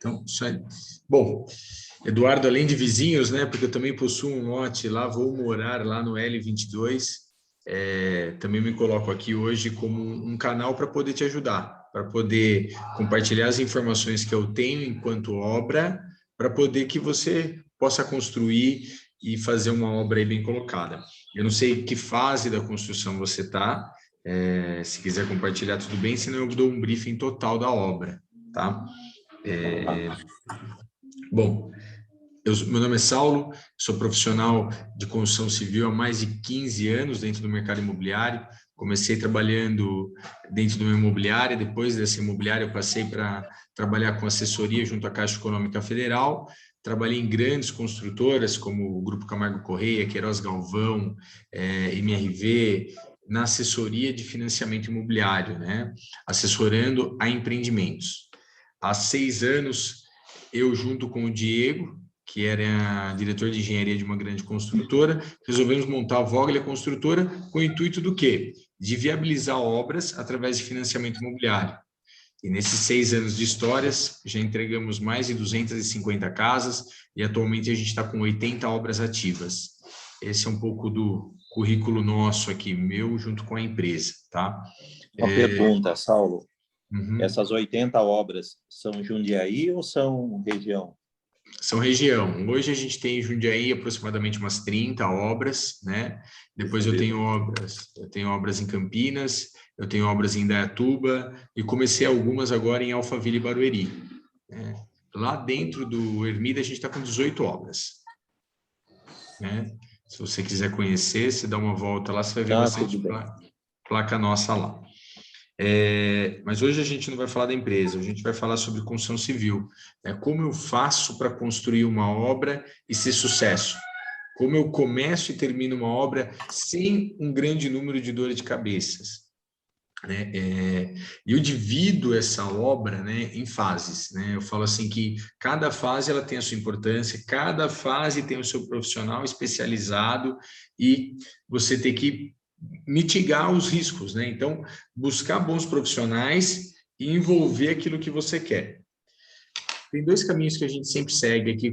Então, isso aí. Bom, Eduardo, além de vizinhos, né, porque eu também possuo um lote lá, vou morar lá no L22, também me coloco aqui hoje como um canal para poder te ajudar, para poder compartilhar as informações que eu tenho enquanto obra, para poder que você possa construir e fazer uma obra aí bem colocada. Eu não sei que fase da construção você está, se quiser compartilhar tudo bem, senão eu dou um briefing total da obra, tá? Bom, meu nome é Saulo, sou profissional de construção civil há mais de 15 anos dentro do mercado imobiliário. Comecei trabalhando dentro do meu imobiliário, depois dessa imobiliária eu passei para trabalhar com assessoria junto à Caixa Econômica Federal. Trabalhei em grandes construtoras como o Grupo Camargo Correia, Queiroz Galvão, MRV, na assessoria de financiamento imobiliário, né? Assessorando a empreendimentos. Há 6 anos, eu junto com o Diego, que era diretor de engenharia de uma grande construtora, resolvemos montar a Vogler Construtora com o intuito do quê? De viabilizar obras através de financiamento imobiliário. E nesses 6 anos de histórias, já entregamos mais de 250 casas e atualmente a gente está com 80 obras ativas. Esse é um pouco do currículo nosso aqui, meu, junto com a empresa, tá? Uma pergunta, Saulo. Uhum. Essas 80 obras são Jundiaí ou são região? São região. Hoje a gente tem em Jundiaí aproximadamente umas 30 obras, né? Depois eu tenho obras em Campinas, eu tenho obras em Indaiatuba e comecei algumas agora em Alphaville e Barueri, né? Lá dentro do Ermida a gente está com 18 obras, né? Se você quiser conhecer, você dá uma volta lá, você vai ver bastante placa nossa lá. Mas hoje a gente não vai falar da empresa, a gente vai falar sobre construção civil. Como eu faço para construir uma obra e ser sucesso? Como eu começo e termino uma obra sem um grande número de dores de cabeças? E eu divido essa obra, né, em fases, né? Eu falo assim que cada fase ela tem a sua importância, cada fase tem o seu profissional especializado e você tem que mitigar os riscos, né? Então, buscar bons profissionais e envolver aquilo que você quer. Tem 2 caminhos que a gente sempre segue aqui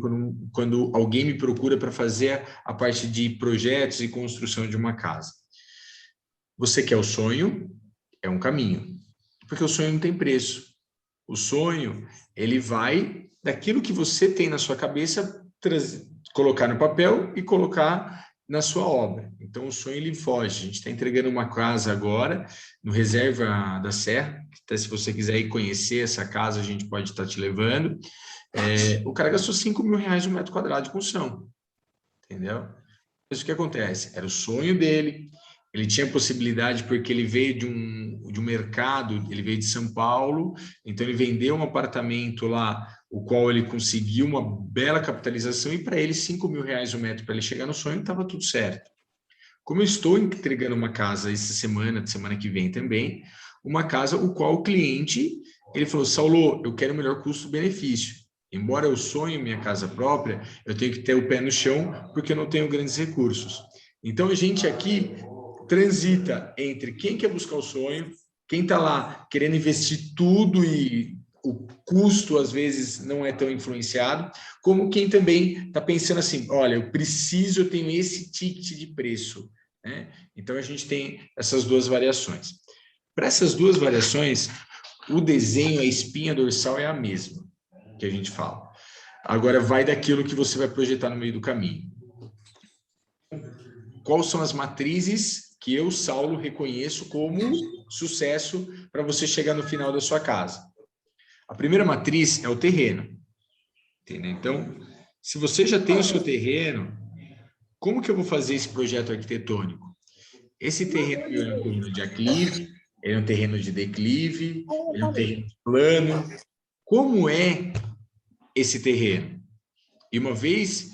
quando alguém me procura para fazer a parte de projetos e construção de uma casa. Você quer o sonho? É um caminho, porque o sonho não tem preço. O sonho, ele vai daquilo que você tem na sua cabeça, colocar no papel e colocar na sua obra. Então, o sonho, ele foge. A gente está entregando uma casa agora, no Reserva da Serra, até se você quiser ir conhecer essa casa, a gente pode estar te levando. O cara gastou R$5.000 um metro quadrado de construção, entendeu? Mas o que acontece? Era o sonho dele, ele tinha possibilidade porque ele veio de um mercado, ele veio de São Paulo, então ele vendeu um apartamento lá, o qual ele conseguiu uma bela capitalização e para ele R$5.000 o metro para ele chegar no sonho, estava tudo certo. Como eu estou entregando uma casa essa semana, de semana que vem também, uma casa o qual o cliente, ele falou, Saulo, eu quero o melhor custo-benefício. Embora eu sonhe minha casa própria, eu tenho que ter o pé no chão porque eu não tenho grandes recursos. Então, a gente aqui transita entre quem quer buscar o sonho, quem está lá querendo investir tudo e o custo, às vezes, não é tão influenciado, como quem também está pensando assim, olha, eu tenho esse ticket de preço, né? Então, a gente tem essas 2 variações. Para essas 2 variações, o desenho, a espinha dorsal é a mesma que a gente fala. Agora, vai daquilo que você vai projetar no meio do caminho. Quais são as matrizes que eu, Saulo, reconheço como sucesso para você chegar no final da sua casa? A primeira matriz é o terreno. Entendeu? Então, se você já tem o seu terreno, como que eu vou fazer esse projeto arquitetônico? Esse terreno é um terreno de aclive, ele é um terreno de declive, ele é um terreno plano. Como é esse terreno? E uma vez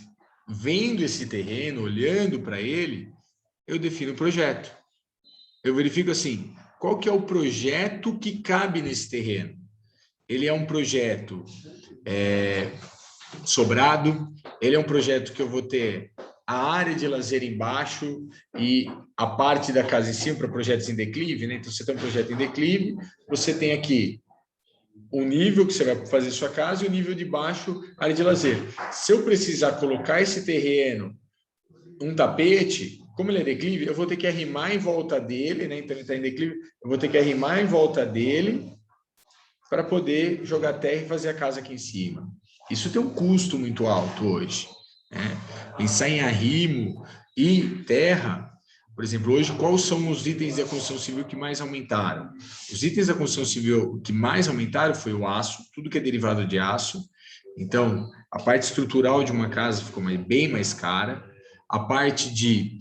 vendo esse terreno, olhando para ele, eu defino o projeto. Eu verifico assim, qual que é o projeto que cabe nesse terreno? Ele é um projeto sobrado, ele é um projeto que eu vou ter a área de lazer embaixo e a parte da casa em cima para projetos em declive, né? Então, você tem um projeto em declive, você tem aqui o nível que você vai fazer sua casa e o nível de baixo, área de lazer. Se eu precisar colocar esse terreno, um tapete, como ele é declive, eu vou ter que arrimar em volta dele, né? Então ele está em declive, eu vou ter que arrimar em volta dele para poder jogar terra e fazer a casa aqui em cima. Isso tem um custo muito alto hoje, né? Pensar em arrimo e terra, por exemplo, hoje, quais são os itens da construção civil que mais aumentaram? Os itens da construção civil que mais aumentaram foi o aço, tudo que é derivado de aço. Então, a parte estrutural de uma casa ficou bem mais cara. A parte de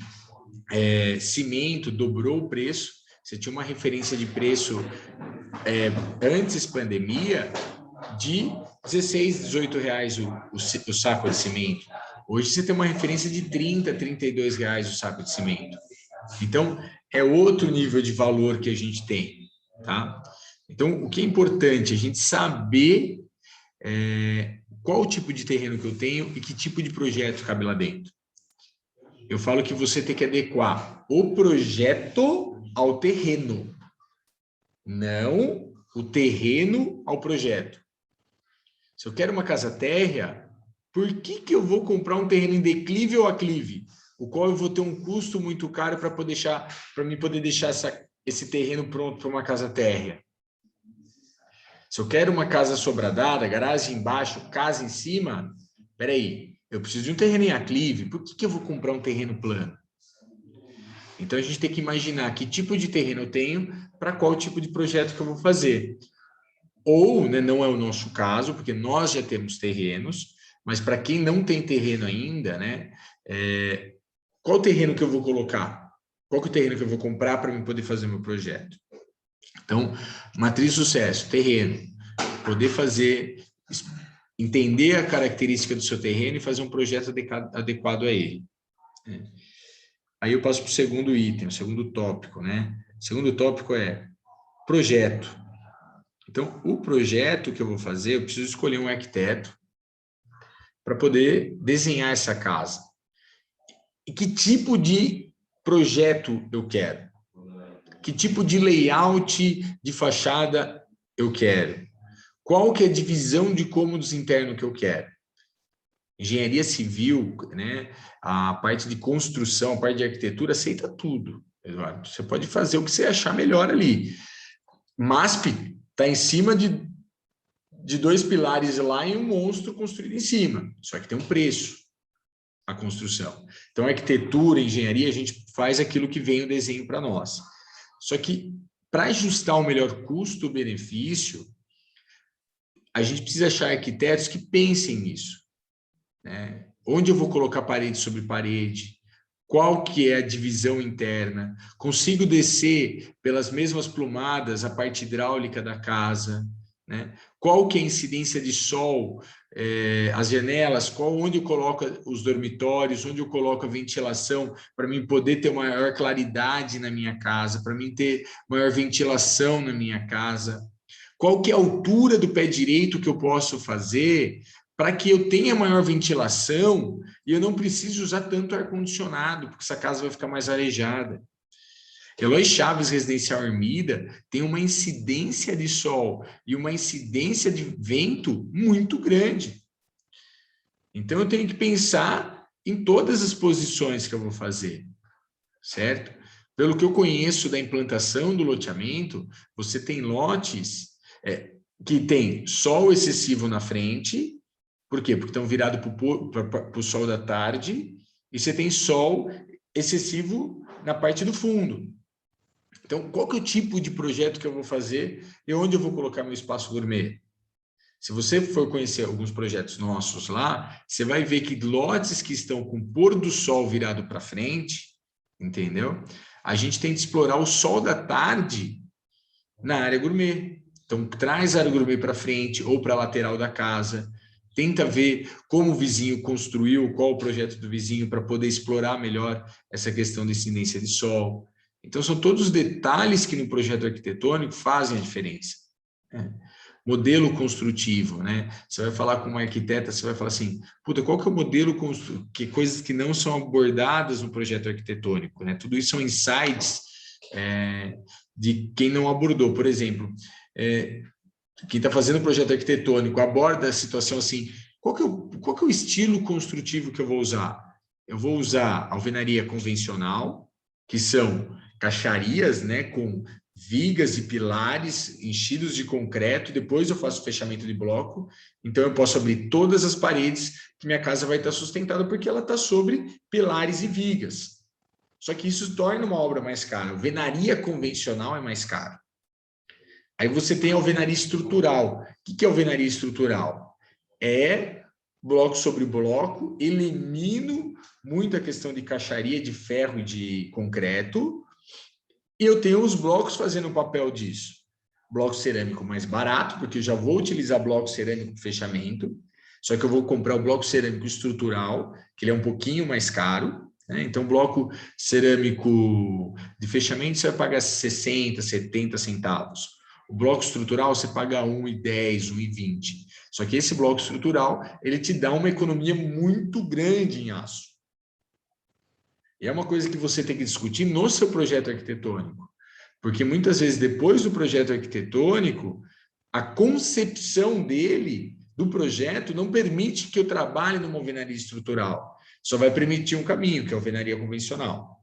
cimento dobrou o preço. Você tinha uma referência de preço antes pandemia de 16, 18 reais o saco de cimento. Hoje você tem uma referência de 30, 32 reais o saco de cimento. Então, é outro nível de valor que a gente tem, tá? Então, o que é importante? A gente saber qual o tipo de terreno que eu tenho e que tipo de projeto cabe lá dentro. Eu falo que você tem que adequar o projeto ao terreno, não o terreno ao projeto. Se eu quero uma casa térrea, por que eu vou comprar um terreno em declive ou aclive? O qual eu vou ter um custo muito caro para mim poder deixar esse terreno pronto para uma casa térrea. Se eu quero uma casa sobradada, garagem embaixo, casa em cima, peraí, eu preciso de um terreno em aclive, por que eu vou comprar um terreno plano? Então a gente tem que imaginar que tipo de terreno eu tenho para qual tipo de projeto que eu vou fazer. Ou, né, não é o nosso caso, porque nós já temos terrenos, mas para quem não tem terreno ainda, né, qual terreno que eu vou colocar? Qual que é o terreno que eu vou comprar para eu poder fazer meu projeto? Então, matriz de sucesso, terreno. Poder fazer, entender a característica do seu terreno e fazer um projeto adequado a ele. Aí eu passo para o segundo item, o segundo tópico, né? O segundo tópico é projeto. Então, o projeto que eu vou fazer, eu preciso escolher um arquiteto para poder desenhar essa casa. E que tipo de projeto eu quero? Que tipo de layout de fachada eu quero? Qual que é a divisão de cômodos internos que eu quero? Engenharia civil, né? A parte de construção, a parte de arquitetura, aceita tudo, Eduardo. Você pode fazer o que você achar melhor ali. MASP está em cima de dois pilares lá e um monstro construído em cima. Só que tem um preço a construção. Então, arquitetura, engenharia, a gente faz aquilo que vem o desenho para nós. Só que, para ajustar o melhor custo-benefício, a gente precisa achar arquitetos que pensem nisso, né? Onde eu vou colocar parede sobre parede? Qual que é a divisão interna? Consigo descer pelas mesmas plumadas a parte hidráulica da casa, né? Qual que é a incidência de sol, as janelas, onde eu coloco os dormitórios, onde eu coloco a ventilação, para mim poder ter maior claridade na minha casa, para mim ter maior ventilação na minha casa. Qual que é a altura do pé direito que eu posso fazer para que eu tenha maior ventilação e eu não precise usar tanto ar-condicionado, porque essa casa vai ficar mais arejada. Eloy Chaves Residencial Ermida tem uma incidência de sol e uma incidência de vento muito grande. Então, eu tenho que pensar em todas as posições que eu vou fazer, certo? Pelo que eu conheço da implantação do loteamento, você tem lotes que tem sol excessivo na frente. Por quê? Porque estão virados para o sol da tarde e você tem sol excessivo na parte do fundo. Então, qual que é o tipo de projeto que eu vou fazer e onde eu vou colocar meu espaço gourmet? Se você for conhecer alguns projetos nossos lá, você vai ver que lotes que estão com o pôr do sol virado para frente, entendeu? A gente tem que explorar o sol da tarde na área gourmet. Então, traz a área gourmet para frente ou para a lateral da casa. Tenta ver como o vizinho construiu, qual o projeto do vizinho para poder explorar melhor essa questão de incidência de sol. Então, são todos os detalhes que no projeto arquitetônico fazem a diferença. Modelo construtivo, né? Você vai falar com uma arquiteta, você vai falar assim, puta, qual que é o modelo construtivo? Que coisas que não são abordadas no projeto arquitetônico, né? Tudo isso são insights de quem não abordou. Por exemplo, quem está fazendo o projeto arquitetônico aborda a situação assim, qual que é o estilo construtivo que eu vou usar? Eu vou usar alvenaria convencional, que são caixarias, né, com vigas e pilares enchidos de concreto, depois eu faço fechamento de bloco, então eu posso abrir todas as paredes que minha casa vai estar sustentada, porque ela está sobre pilares e vigas. Só que isso torna uma obra mais cara. A alvenaria convencional é mais cara. Aí você tem a alvenaria estrutural. O que é alvenaria estrutural? É bloco sobre bloco, elimino muita questão de caixaria, de ferro e de concreto, e eu tenho os blocos fazendo o papel disso. Bloco cerâmico mais barato, porque eu já vou utilizar bloco cerâmico de fechamento, só que eu vou comprar o bloco cerâmico estrutural, que ele é um pouquinho mais caro, né? Então, bloco cerâmico de fechamento você vai pagar 60, 70 centavos. O bloco estrutural você paga 1,10, 1,20. Só que esse bloco estrutural, ele te dá uma economia muito grande em aço. E é uma coisa que você tem que discutir no seu projeto arquitetônico. Porque muitas vezes, depois do projeto arquitetônico, a concepção dele, do projeto, não permite que eu trabalhe numa alvenaria estrutural. Só vai permitir um caminho, que é a alvenaria convencional.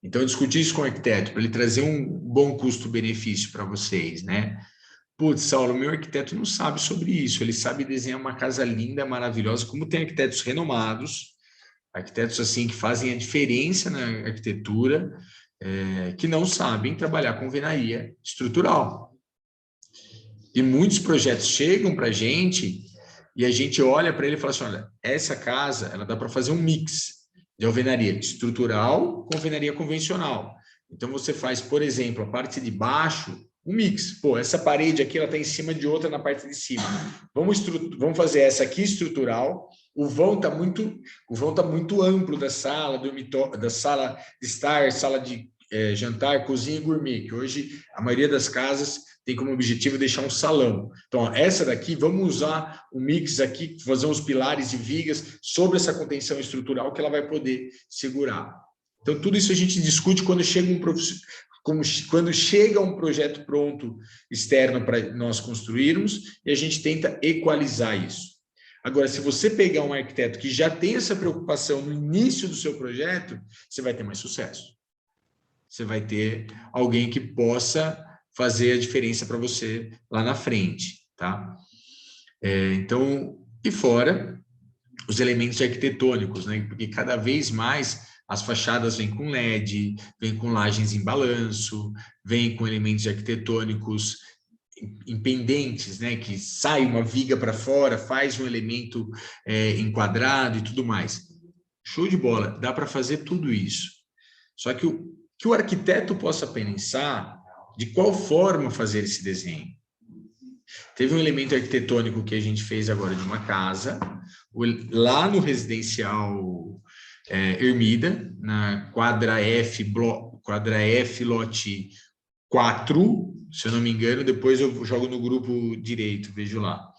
Então, eu discuti isso com o arquiteto, para ele trazer um bom custo-benefício para vocês, né? Putz, Saulo, meu arquiteto não sabe sobre isso, ele sabe desenhar uma casa linda, maravilhosa, como tem arquitetos renomados, arquitetos assim que fazem a diferença na arquitetura, que não sabem trabalhar com alvenaria estrutural. E muitos projetos chegam para a gente e a gente olha para ele e fala assim, olha, essa casa, ela dá para fazer um mix de alvenaria estrutural com alvenaria convencional. Então, você faz, por exemplo, a parte de baixo, um mix. Pô, essa parede aqui, ela está em cima de outra na parte de cima. Vamos fazer essa aqui estrutural. O vão está muito amplo da sala, da sala de estar, sala de jantar, cozinha e gourmet, que hoje a maioria das casas tem como objetivo deixar um salão. Então, ó, essa daqui, vamos usar o mix aqui, fazer uns pilares e vigas sobre essa contenção estrutural que ela vai poder segurar. Então, tudo isso a gente discute quando chega quando chega um projeto pronto externo para nós construirmos e a gente tenta equalizar isso. Agora, se você pegar um arquiteto que já tem essa preocupação no início do seu projeto, você vai ter mais sucesso. Você vai ter alguém que possa fazer a diferença para você lá na frente, tá? Então, e fora os elementos arquitetônicos, né? Porque cada vez mais as fachadas vêm com LED, vêm com lajes em balanço, vêm com elementos arquitetônicos em pendentes, né? Que sai uma viga para fora, faz um elemento enquadrado e tudo mais. Show de bola, dá para fazer tudo isso. Só que o arquiteto possa pensar de qual forma fazer esse desenho. Teve um elemento arquitetônico que a gente fez agora de uma casa, lá no residencial Ermida, na quadra F, lote 4, se eu não me engano, depois eu jogo no grupo direito, vejo lá.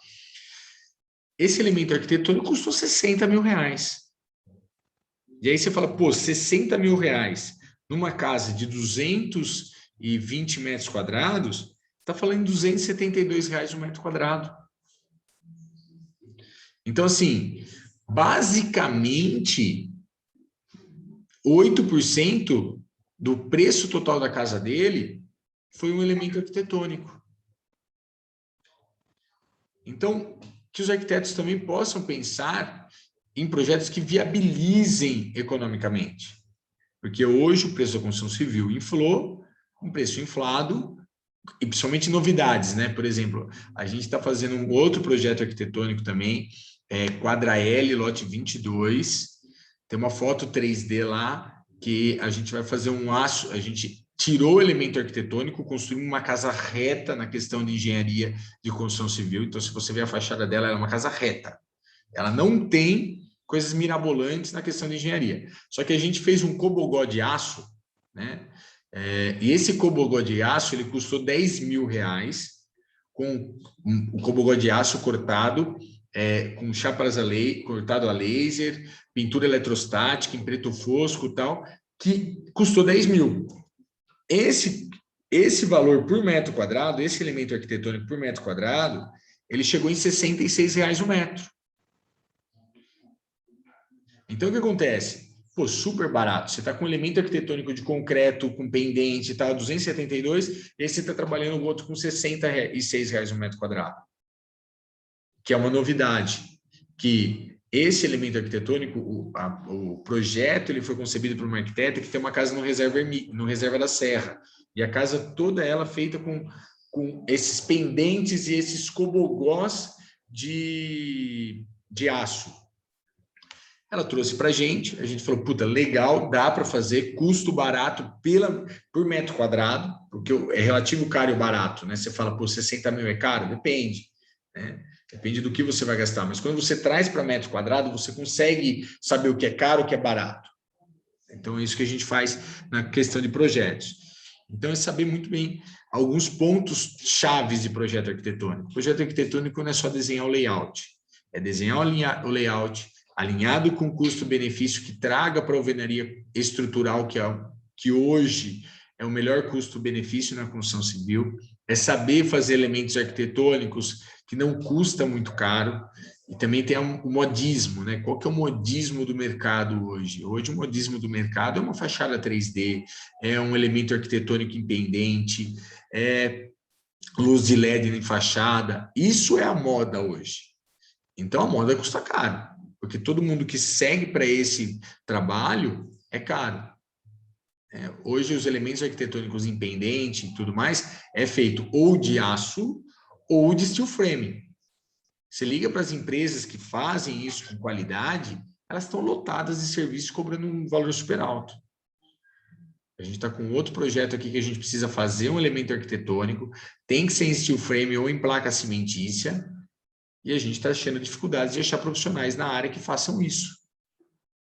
Esse elemento arquitetônico custou 60 mil reais. E aí você fala, pô, 60 mil reais numa casa de 220 metros quadrados, está falando em R$272 o metro quadrado. Então, assim, basicamente, 8% do preço total da casa dele foi um elemento arquitetônico. Então, que os arquitetos também possam pensar em projetos que viabilizem economicamente. Porque hoje o preço da construção civil inflou, um preço inflado, e principalmente novidades, né? Por exemplo, a gente está fazendo um outro projeto arquitetônico também, quadra L, lote 22, tem uma foto 3D lá, que a gente vai fazer um aço, a gente tirou o elemento arquitetônico, construiu uma casa reta na questão de engenharia de construção civil, então se você ver a fachada dela, ela é uma casa reta, ela não tem coisas mirabolantes na questão de engenharia. Só que a gente fez um cobogó de aço, né? E esse cobogó de aço, ele custou 10 mil reais, com o cobogó de aço cortado, com chapas cortado a laser, pintura eletrostática, em preto fosco e tal, que custou 10 mil. Esse esse valor por metro quadrado, esse elemento arquitetônico por metro quadrado, ele chegou em R$ 66,00 o metro. Então, o que acontece? Pô, super barato. Você está com um elemento arquitetônico de concreto, com pendente, tá, 272, e aí você está trabalhando o outro com R$ 66,00 o metro quadrado. Que é uma novidade, que esse elemento arquitetônico, o projeto, ele foi concebido por uma arquiteta que tem uma casa no Reserva da Serra, e a casa toda ela feita com esses pendentes e esses cobogós de aço. Ela trouxe para a gente falou, puta, legal, dá para fazer, custo barato por metro quadrado, porque é relativo caro e barato, né? Você fala, pô, 60 mil é caro? Depende, né? Depende do que você vai gastar, mas quando você traz para metro quadrado, você consegue saber o que é caro e o que é barato. Então, é isso que a gente faz na questão de projetos. Então, é saber muito bem alguns pontos chaves de projeto arquitetônico. Projeto arquitetônico não é só desenhar o layout, é desenhar o layout alinhado com custo-benefício que traga para a alvenaria estrutural, que hoje é o melhor custo-benefício na construção civil, é saber fazer elementos arquitetônicos que não custa muito caro, e também tem o modismo, né? Qual que é o modismo do mercado hoje? Hoje o modismo do mercado é uma fachada 3D, é um elemento arquitetônico independente, é luz de LED em fachada, isso é a moda hoje. Então a moda custa caro, porque todo mundo que segue para esse trabalho é caro. Hoje os elementos arquitetônicos em pendente e tudo mais é feito ou de aço ou de steel frame. Você liga para as empresas que fazem isso com qualidade, elas estão lotadas de serviços cobrando um valor super alto. A gente está com outro projeto aqui que a gente precisa fazer um elemento arquitetônico, tem que ser em steel frame ou em placa cimentícia, e a gente está achando dificuldades de achar profissionais na área que façam isso.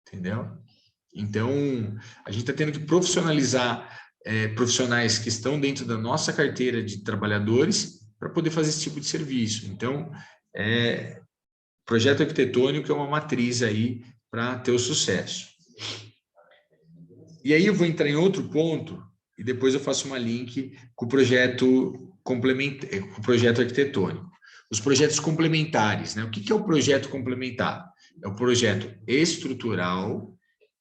Entendeu? Então, a gente está tendo que profissionalizar profissionais que estão dentro da nossa carteira de trabalhadores para poder fazer esse tipo de serviço. Então, projeto arquitetônico é uma matriz aí para ter o sucesso. E aí eu vou entrar em outro ponto e depois eu faço uma link com o projeto complementar, com o projeto arquitetônico. Os projetos complementares, né? O que é o projeto complementar? É o projeto estrutural,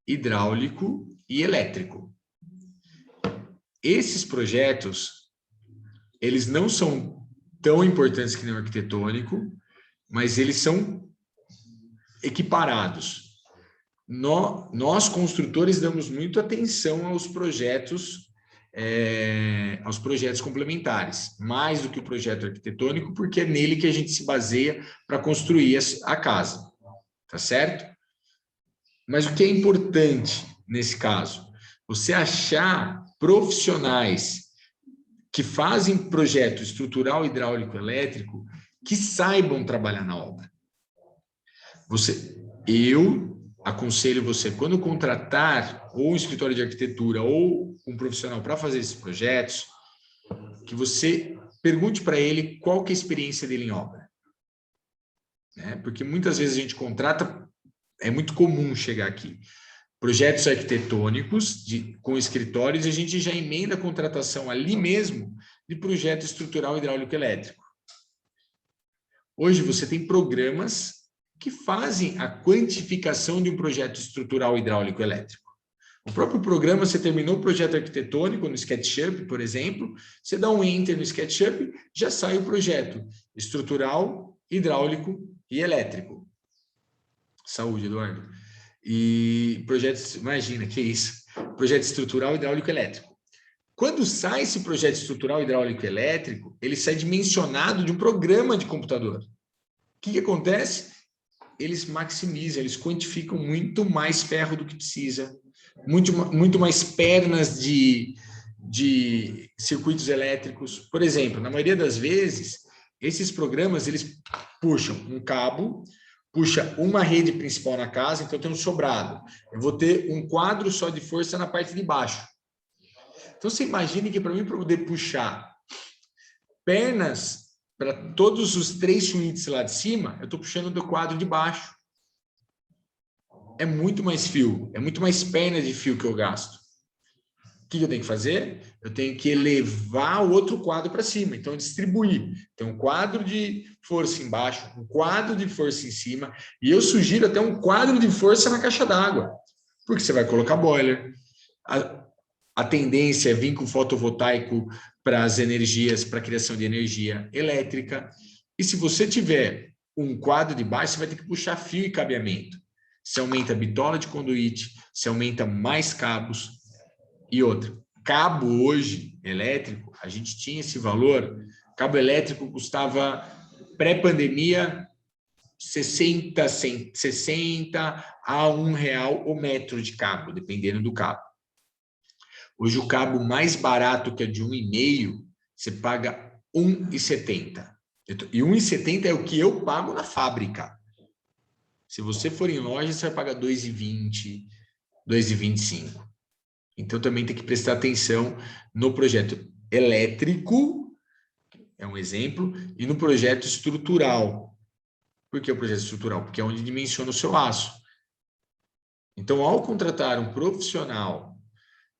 hidráulico e elétrico. Esses projetos, eles não são tão importantes que nem o arquitetônico, mas eles são equiparados. Nós, construtores, damos muita atenção aos projetos complementares, mais do que o projeto arquitetônico, porque é nele que a gente se baseia para construir a casa, tá certo? Mas o que é importante nesse caso? Você achar profissionais que fazem projeto estrutural, hidráulico, elétrico, que saibam trabalhar na obra. Eu aconselho você, quando contratar ou um escritório de arquitetura ou um profissional para fazer esses projetos, que você pergunte para ele qual que é a experiência dele em obra. Porque muitas vezes a gente contrata, é muito comum chegar aqui, projetos arquitetônicos com escritórios, e a gente já emenda a contratação ali mesmo de projeto estrutural, hidráulico, elétrico. Hoje você tem programas que fazem a quantificação de um projeto estrutural, hidráulico, elétrico. O próprio programa, você terminou o projeto arquitetônico no SketchUp, por exemplo, você dá um Enter no SketchUp, já sai o projeto estrutural, hidráulico e elétrico. Saúde, Eduardo. E projetos, imagina, que isso? Projeto estrutural, hidráulico, elétrico. Quando sai esse projeto estrutural, hidráulico e elétrico, ele sai dimensionado de um programa de computador. O que acontece? Eles maximizam, eles quantificam muito mais ferro do que precisa, muito mais pernas de circuitos elétricos. Por exemplo, na maioria das vezes, esses programas, eles puxam um cabo, puxa uma rede principal na casa, então tem um sobrado. Eu vou ter um quadro só de força na parte de baixo. Então, você imagine que para mim poder puxar pernas para todos os 3 suítes lá de cima, eu estou puxando do quadro de baixo. É muito mais fio, é muito mais perna de fio que eu gasto. que eu tenho que fazer? Eu tenho que elevar o outro quadro para cima, então distribuir. Tem um quadro de força embaixo, um quadro de força em cima, e eu sugiro até um quadro de força na caixa d'água, porque você vai colocar boiler. A tendência é vir com fotovoltaico para as energias, para a criação de energia elétrica. E se você tiver um quadro de baixo, você vai ter que puxar fio e cabeamento. Você aumenta a bitola de conduíte, você aumenta mais cabos. E outra, cabo hoje, elétrico, a gente tinha esse valor, cabo elétrico custava, pré-pandemia, 60 a R$ 1 o metro de cabo, dependendo do cabo. Hoje o cabo mais barato, que é de 1,5, você paga R$ 1,70. E R$ 1,70 é o que eu pago na fábrica. Se você for em loja, você vai pagar R$ 2,20, R$ 2,25. Então também tem que prestar atenção no projeto elétrico, é um exemplo, e no projeto estrutural. Por que o projeto estrutural? Porque é onde dimensiona o seu aço. Então, ao contratar um profissional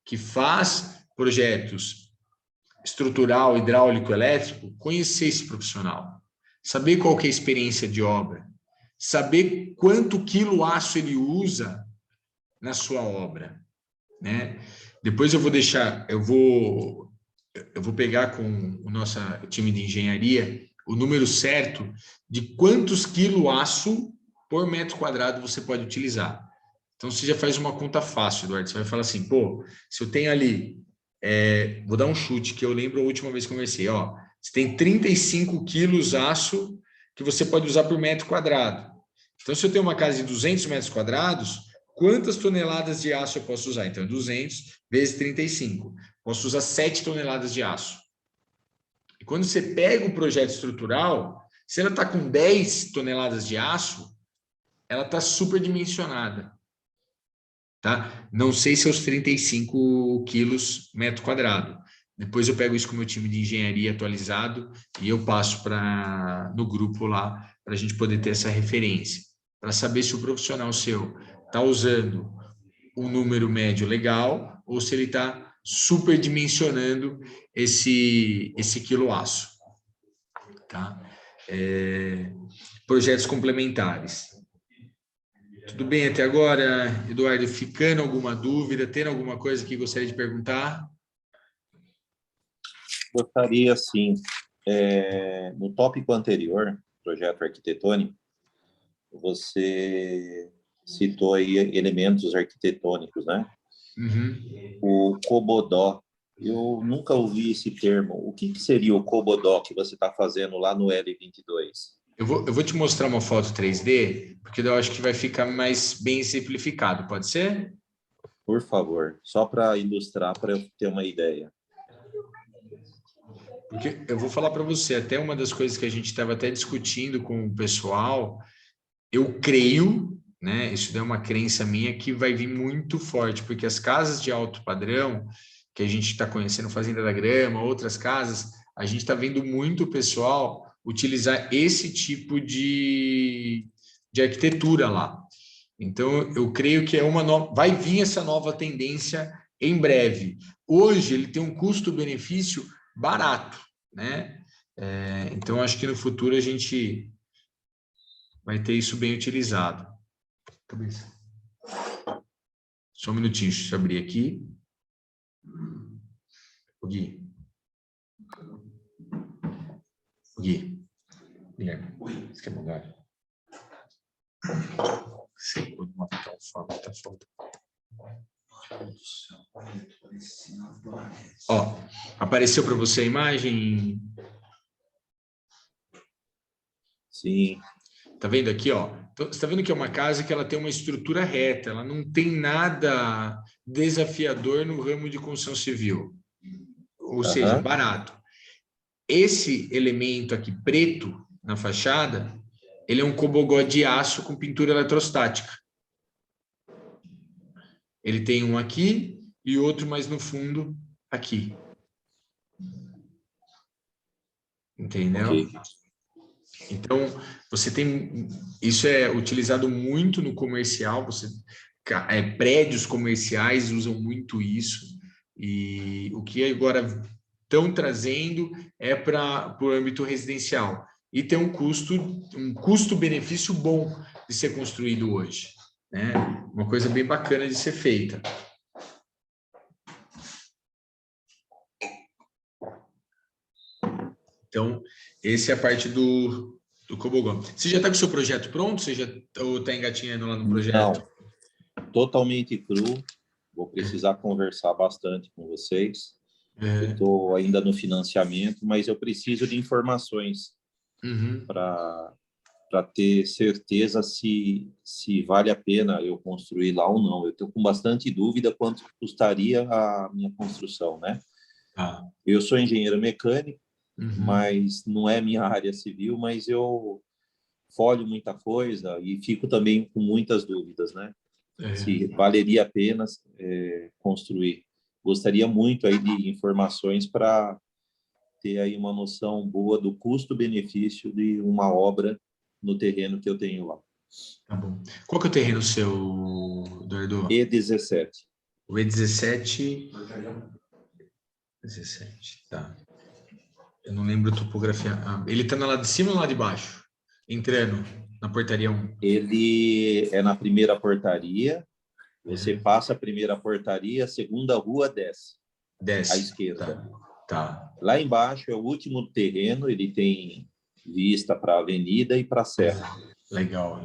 que faz projetos estrutural, hidráulico, elétrico, conhecer esse profissional, saber qual que é a experiência de obra, saber quanto quilo aço ele usa na sua obra, né? Depois eu vou deixar, eu vou pegar com o nosso time de engenharia o número certo de quantos quilos aço por metro quadrado você pode utilizar. Então, você já faz uma conta fácil, Eduardo. Você vai falar assim, pô, se eu tenho ali, vou dar um chute, que eu lembro a última vez que conversei, ó, você tem 35 quilos aço que você pode usar por metro quadrado. Então, se eu tenho uma casa de 200 metros quadrados, quantas toneladas de aço eu posso usar? Então, 200 vezes 35. Posso usar 7 toneladas de aço. E quando você pega o projeto estrutural, se ela está com 10 toneladas de aço, ela está superdimensionada. Tá? Não sei se é os 35 quilos metro quadrado. Depois eu pego isso com o meu time de engenharia atualizado e eu passo no grupo lá para a gente poder ter essa referência. Para saber se o profissional seu está usando um número médio legal ou se ele está superdimensionando esse quiloaço. Tá? Projetos complementares. Tudo bem até agora, Eduardo? Ficando alguma dúvida? Tendo alguma coisa que gostaria de perguntar? Gostaria, sim. No tópico anterior, projeto arquitetônico, você citou aí elementos arquitetônicos, né? Uhum. O Cobodó. Eu nunca ouvi esse termo. O que seria o Cobodó que você está fazendo lá no L22? Eu vou te mostrar uma foto 3D, porque eu acho que vai ficar mais bem simplificado, pode ser? Por favor, só para ilustrar, para eu ter uma ideia. Porque eu vou falar para você, até uma das coisas que a gente estava até discutindo com o pessoal, eu creio, né, isso é uma crença minha, que vai vir muito forte, porque as casas de alto padrão, que a gente está conhecendo, Fazenda da Grama, outras casas, a gente está vendo muito o pessoal utilizar esse tipo de arquitetura lá. Então, eu creio que vai vir essa nova tendência em breve. Hoje, ele tem um custo-benefício barato, né? Então, acho que no futuro a gente vai ter isso bem utilizado. Cabeça. Só um minutinho, deixa eu abrir aqui. O Gui. Guilherme, você quer mudar? Sim, vou matar o fogo, tá foda. Ó, apareceu para você a imagem? Sim. Tá vendo aqui, ó? Então, você tá vendo que é uma casa que ela tem uma estrutura reta, ela não tem nada desafiador no ramo de construção civil. Ou seja, barato. Esse elemento aqui preto na fachada, ele é um cobogó de aço com pintura eletrostática. Ele tem um aqui e outro mais no fundo aqui. Entendeu? Okay. Então, você tem... Isso é utilizado muito no comercial, prédios comerciais usam muito isso. E o que agora estão trazendo é para o âmbito residencial. E tem um custo-benefício bom de ser construído hoje, né? Uma coisa bem bacana de ser feita. Então, essa é a parte do Cobogó. Você já está com o seu projeto pronto? Você já está engatinhando lá no projeto? Não, totalmente cru. Vou precisar conversar bastante com vocês. Eu estou ainda no financiamento, mas eu preciso de informações para ter certeza se vale a pena eu construir lá ou não. Eu estou com bastante dúvida quanto custaria a minha construção, né? Eu sou engenheiro mecânico, mas não é minha área civil, mas eu folho muita coisa e fico também com muitas dúvidas, né? Se valeria a pena construir. Gostaria muito aí de informações para ter aí uma noção boa do custo-benefício de uma obra no terreno que eu tenho lá. Tá bom. Qual que é o terreno seu, Eduardo? E17. O E17... 17, tá. Eu não lembro a topografia. Ele está no lado de cima ou no lado de baixo? Entrando na portaria 1. Ele é na primeira portaria. Você passa a primeira portaria, a segunda rua desce. Desce. À esquerda. Tá. Lá embaixo é o último terreno, ele tem vista para a avenida e para a serra. Legal.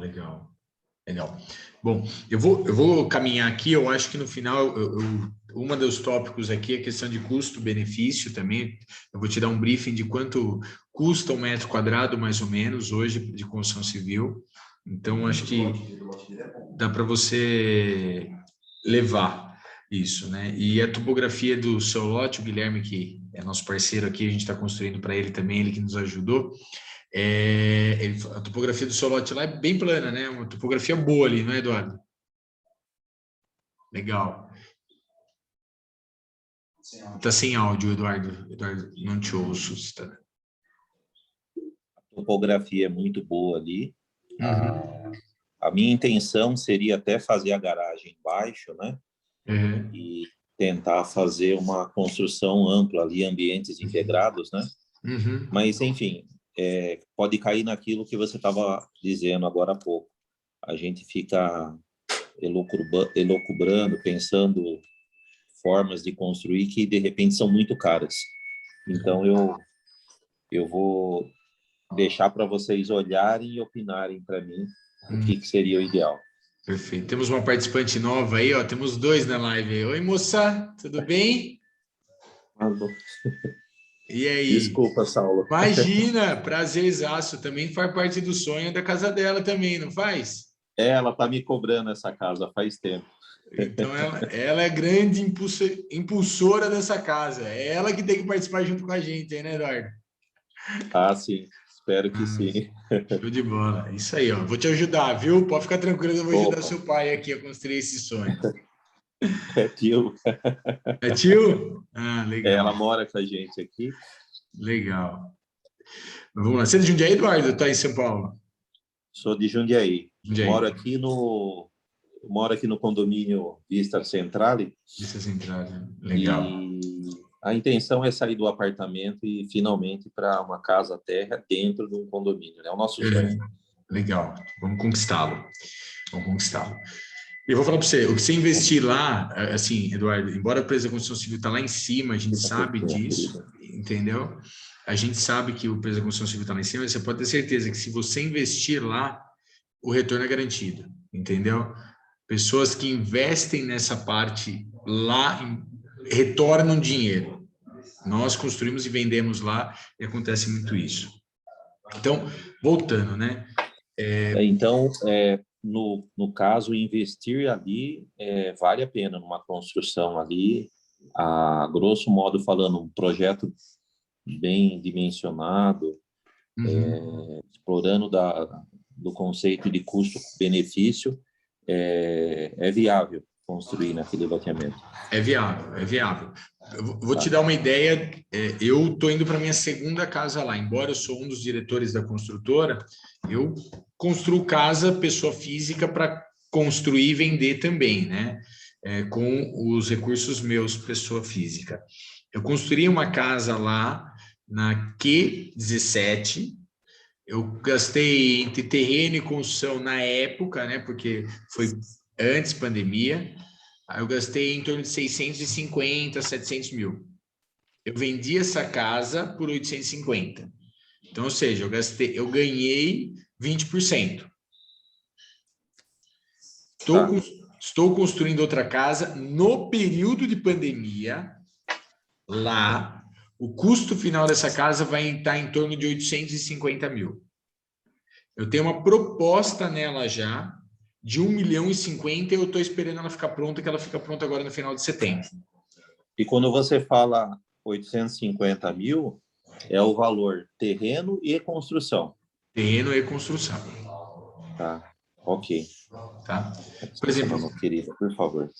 Bom, eu vou caminhar aqui, eu acho que no final, uma dos tópicos aqui é a questão de custo-benefício também. Eu vou te dar um briefing de quanto custa 1 metro quadrado, mais ou menos, hoje, de construção civil. Então, acho que dá para você levar isso, né? E a topografia do seu lote, o Guilherme, que é nosso parceiro aqui, a gente está construindo para ele também, ele que nos ajudou. A topografia do seu lote lá é bem plana, né? Uma topografia boa ali, não é, Eduardo? Legal. Tá sem áudio, Eduardo. Eduardo, não te ouço. Tá... A topografia é muito boa ali. A minha intenção seria até fazer a garagem embaixo, né? E tentar fazer uma construção ampla ali, ambientes integrados, né? Mas, enfim, pode cair naquilo que você estava dizendo agora há pouco. A gente fica elucubrando, pensando formas de construir que, de repente, são muito caras. Então, eu vou deixar para vocês olharem e opinarem para mim o que seria o ideal. Perfeito. Temos uma participante nova aí, ó. Temos 2 na live. Oi, moça, tudo bem? E aí? Desculpa, Saulo. Imagina, prazerzaço. Também faz parte do sonho da casa dela também, não faz? Ela tá me cobrando essa casa faz tempo. Então, ela é a grande impulsora dessa casa. É ela que tem que participar junto com a gente, né, Eduardo? Ah, sim. Espero que sim. Show de bola. Isso aí, ó. Vou te ajudar, viu? Pode ficar tranquilo, eu vou ajudar seu pai aqui a construir esse sonho. É tio. É tio? Ah, legal. Ela mora com a gente aqui. Legal. Vamos lá. Você é de Jundiaí, Eduardo? Tá em São Paulo? Sou de Jundiaí. Moro aqui no condomínio Vista Centrale. Vista Centrale, legal. E a intenção é sair do apartamento e finalmente para uma casa terra dentro de um condomínio. É o nosso sonho. Legal. Vamos conquistá-lo. Eu vou falar para você, o que você investir lá, assim, Eduardo, embora a empresa de construção civil está lá em cima, a gente sabe disso, entendeu? A gente sabe que o preço da construção civil está lá em cima, você pode ter certeza que se você investir lá, o retorno é garantido, entendeu? Pessoas que investem nessa parte lá retornam dinheiro. Nós construímos e vendemos lá e acontece muito isso. Então, voltando, né? Então, no caso, investir ali vale a pena numa construção ali, a grosso modo falando, um projeto bem dimensionado, explorando do conceito de custo-benefício, é viável construir naquele loteamento. É viável. Eu vou te dar uma ideia, eu estou indo para minha segunda casa lá, embora eu sou um dos diretores da construtora, eu construo casa, pessoa física, para construir e vender também, né? com os recursos meus, pessoa física. Eu construí uma casa lá na Q17. Eu gastei entre terreno e construção na época, né? Porque foi antes pandemia. Aí eu gastei em torno de 650, 700 mil. Eu vendi essa casa por 850. Então, ou seja, eu ganhei 20%. Estou construindo outra casa no período de pandemia. Lá, o custo final dessa casa vai estar em torno de 850 mil. Eu tenho uma proposta nela já de 1,050 milhão, e eu estou esperando ela ficar pronta, que ela fica pronta agora no final de setembro. E quando você fala 850 mil, é o valor terreno e construção. Terreno e construção. Tá, ok. Tá? Por exemplo, meu querido, por favor.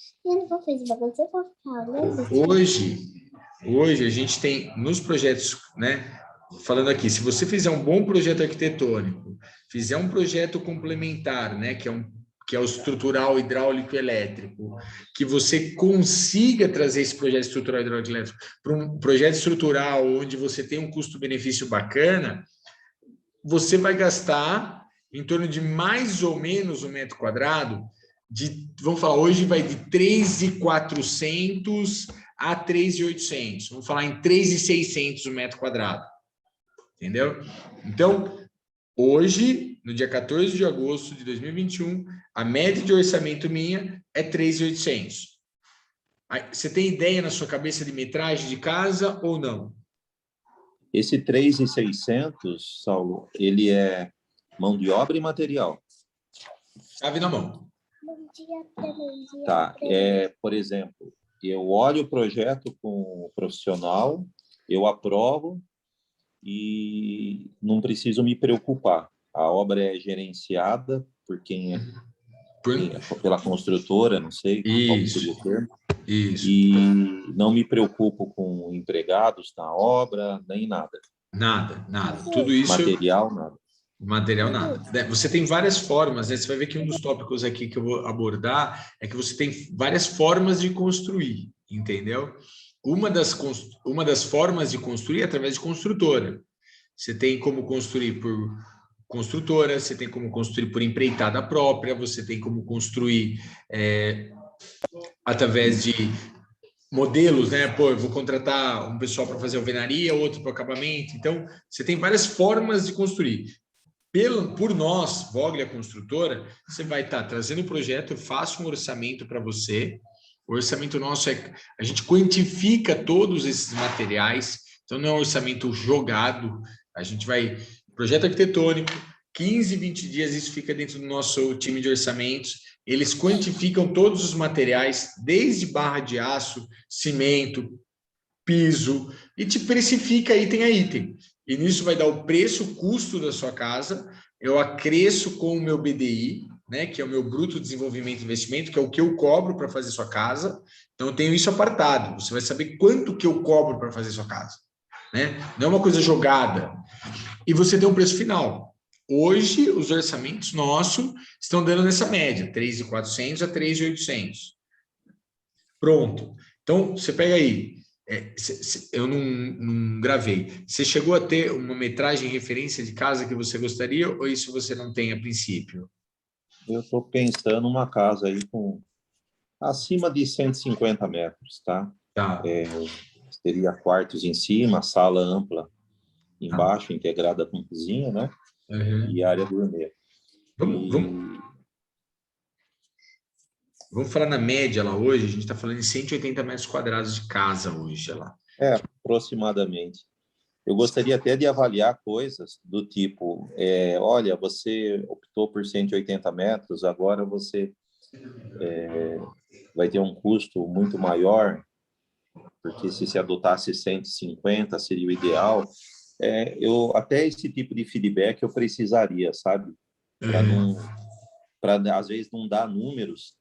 Hoje a gente tem nos projetos, né? Falando aqui, se você fizer um bom projeto arquitetônico, fizer um projeto complementar, né? Que é o estrutural, hidráulico e elétrico, que você consiga trazer esse projeto estrutural, hidráulico e elétrico para um projeto estrutural onde você tem um custo-benefício bacana, você vai gastar em torno de mais ou menos um metro quadrado vamos falar, hoje vai de 3.400 a 3.800. Vamos falar em 3.600 o metro quadrado. Entendeu? Então, hoje, no dia 14 de agosto de 2021, a média de orçamento minha é 3.800. Você tem ideia na sua cabeça de metragem de casa ou não? Esse 3.600, Saulo, ele é mão de obra e material? Chave na mão. Tá, por exemplo, eu olho o projeto com o profissional, eu aprovo e não preciso me preocupar. A obra é gerenciada por quem pela construtora, não sei qual seria o termo. Isso. E não me preocupo com empregados na obra, nem nada. Nada. Tudo isso... Material, nada. Material, nada. Você tem várias formas, né? Você vai ver que um dos tópicos aqui que eu vou abordar é que você tem várias formas de construir, entendeu? Uma das formas de construir é através de construtora. Você tem como construir por construtora, você tem como construir por empreitada própria, você tem como construir através de modelos, né? Pô, eu vou contratar um pessoal para fazer alvenaria, outro para acabamento. Então, você tem várias formas de construir. Por nós, Vogler Construtora, você vai estar trazendo o projeto, eu faço um orçamento para você. O orçamento nosso a gente quantifica todos esses materiais, então não é um orçamento jogado, a gente projeto arquitetônico, 15, 20 dias isso fica dentro do nosso time de orçamentos, eles quantificam todos os materiais, desde barra de aço, cimento, piso, e te precifica item a item. E nisso vai dar o preço, o custo da sua casa, eu acresço com o meu BDI, né, que é o meu Bruto Desenvolvimento e Investimento, que é o que eu cobro para fazer sua casa. Então, eu tenho isso apartado. Você vai saber quanto que eu cobro para fazer sua casa. Né? Não é uma coisa jogada. E você tem um preço final. Hoje, os orçamentos nossos estão dando nessa média, 3.400 a 3.800. Pronto. Então, você pega aí, eu não gravei. Você chegou a ter uma metragem referência de casa que você gostaria ou isso você não tem a princípio? Eu estou pensando numa casa aí com acima de 150 metros, tá? Tá. Teria quartos em cima, sala ampla embaixo, integrada com cozinha, né? Uhum. E área gourmet. Vamos falar na média lá hoje, a gente está falando em 180 metros quadrados de casa hoje lá. Aproximadamente. Eu gostaria até de avaliar coisas do tipo, olha, você optou por 180 metros, agora você vai ter um custo muito maior, porque se adotasse 150 seria o ideal. Até esse tipo de feedback eu precisaria, sabe? Para às vezes não dar números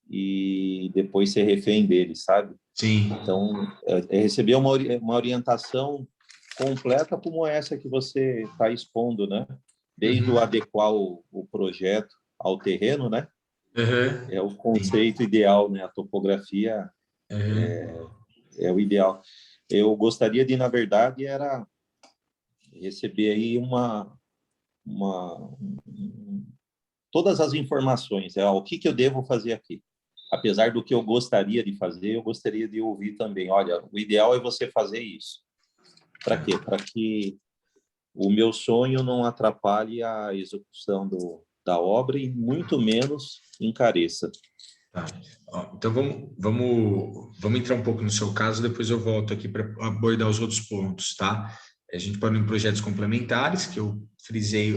e depois ser refém deles, sabe? Sim. Então, receber uma orientação completa como essa que você está expondo, né? Desde o adequar o projeto ao terreno, né? É o conceito ideal, né? A topografia é o ideal. Eu gostaria de, na verdade, era receber aí todas as informações, o que eu devo fazer aqui. Apesar do que eu gostaria de fazer, eu gostaria de ouvir também, olha, o ideal é você fazer isso. Para quê? Para que o meu sonho não atrapalhe a execução da obra e muito menos encareça. Tá. Ó, então, vamos entrar um pouco no seu caso, depois eu volto aqui para abordar os outros pontos, tá? A gente pode ir em projetos complementares, que eu frisei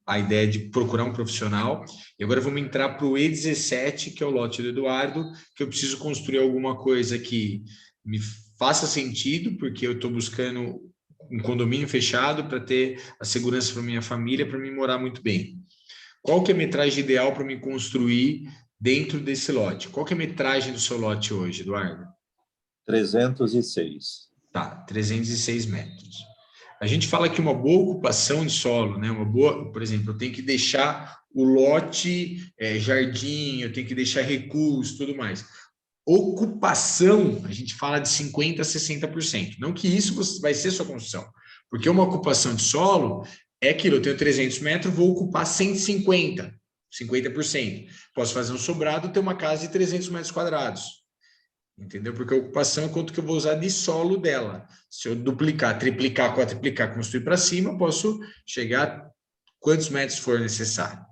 a ideia de procurar um profissional. E agora vamos entrar para o E17, que é o lote do Eduardo, que eu preciso construir alguma coisa que me faça sentido, porque eu estou buscando um condomínio fechado para ter a segurança para minha família, para me morar muito bem. Qual que é a metragem ideal para me construir dentro desse lote? Qual que é a metragem do seu lote hoje, Eduardo? 306. Tá, 306 metros. A gente fala que uma boa ocupação de solo, né? Uma boa, por exemplo, eu tenho que deixar o lote jardim, eu tenho que deixar recursos, tudo mais. Ocupação, a gente fala de 50% a 60%. Não que isso vai ser sua construção, porque uma ocupação de solo é aquilo, eu tenho 300 metros, vou ocupar 150, 50%. Posso fazer um sobrado, ter uma casa de 300 metros quadrados. Entendeu? Porque a ocupação é quanto que eu vou usar de solo dela. Se eu duplicar, triplicar, quadriplicar, construir para cima, eu posso chegar quantos metros for necessário.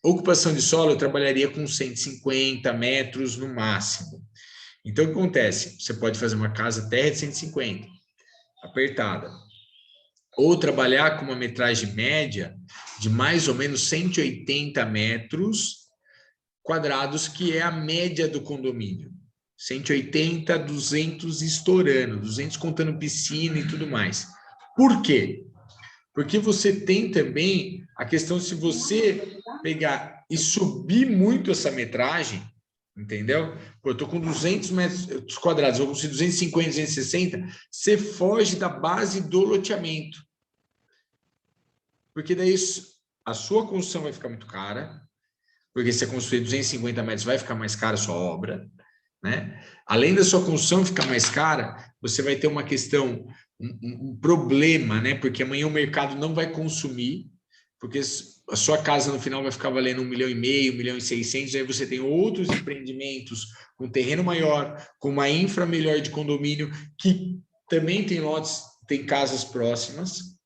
Ocupação de solo, eu trabalharia com 150 metros no máximo. Então, o que acontece? Você pode fazer uma casa terra de 150, apertada. Ou trabalhar com uma metragem média de mais ou menos 180 metros quadrados, que é a média do condomínio. 180, 200 estourando, 200 contando piscina e tudo mais. Por quê? Porque você tem também a questão, se você pegar e subir muito essa metragem, entendeu? Pô, eu estou com 200 metros quadrados, vou conseguir 250, 260, você foge da base do loteamento. Porque daí a sua construção vai ficar muito cara, porque se você construir 250 metros vai ficar mais cara a sua obra, né? Além da sua construção ficar mais cara, você vai ter uma questão, um problema, né? Porque amanhã o mercado não vai consumir, porque a sua casa no final vai ficar valendo 1,5 milhão, 1,6 milhão, aí você tem outros empreendimentos com terreno maior, com uma infra melhor de condomínio, que também tem lotes, tem casas próximas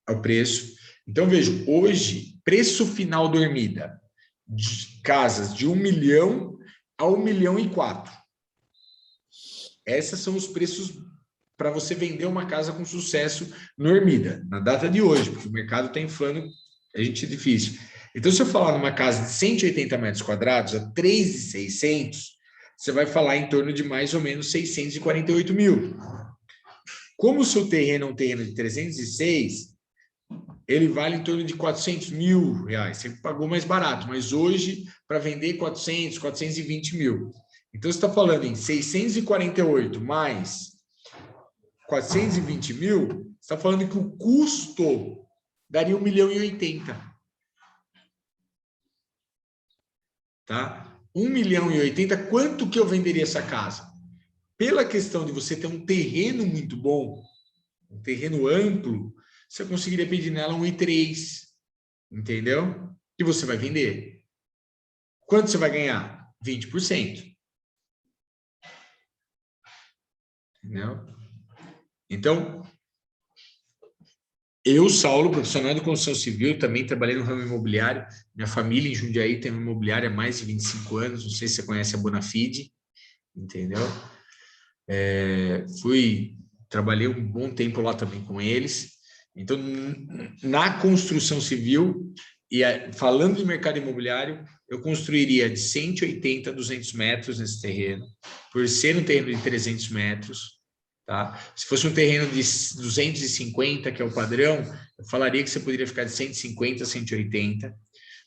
ao preço. Então, vejo, hoje, preço final dormida, de casas de 1 milhão a 1,4 milhão. Esses são os preços para você vender uma casa com sucesso no Ermida, na data de hoje, porque o mercado está inflando, a gente é difícil. Então, se eu falar numa casa de 180 metros quadrados, a 3.600, você vai falar em torno de mais ou menos 648 mil. Como o seu terreno é um terreno de 306, ele vale em torno de 400 mil reais. Você pagou mais barato, mas hoje, para vender 400, 420 mil. Então, você está falando em 648 mais 420 mil, você está falando que o custo daria 1,80 milhão. Tá? 1,80 milhão, quanto que eu venderia essa casa? Pela questão de você ter um terreno muito bom, um terreno amplo, você conseguiria pedir nela 1,3, entendeu? E você vai vender. Quanto você vai ganhar? 20%. Entendeu? Então, eu, Saulo, profissional de construção civil, também trabalhei no ramo imobiliário. Minha família em Jundiaí tem uma imobiliária há mais de 25 anos. Não sei se você conhece a Bonafide, entendeu? Trabalhei um bom tempo lá também com eles. Então, na construção civil, e falando de mercado imobiliário, eu construiria de 180 a 200 metros nesse terreno, por ser um terreno de 300 metros. Tá? Se fosse um terreno de 250, que é o padrão, eu falaria que você poderia ficar de 150 a 180,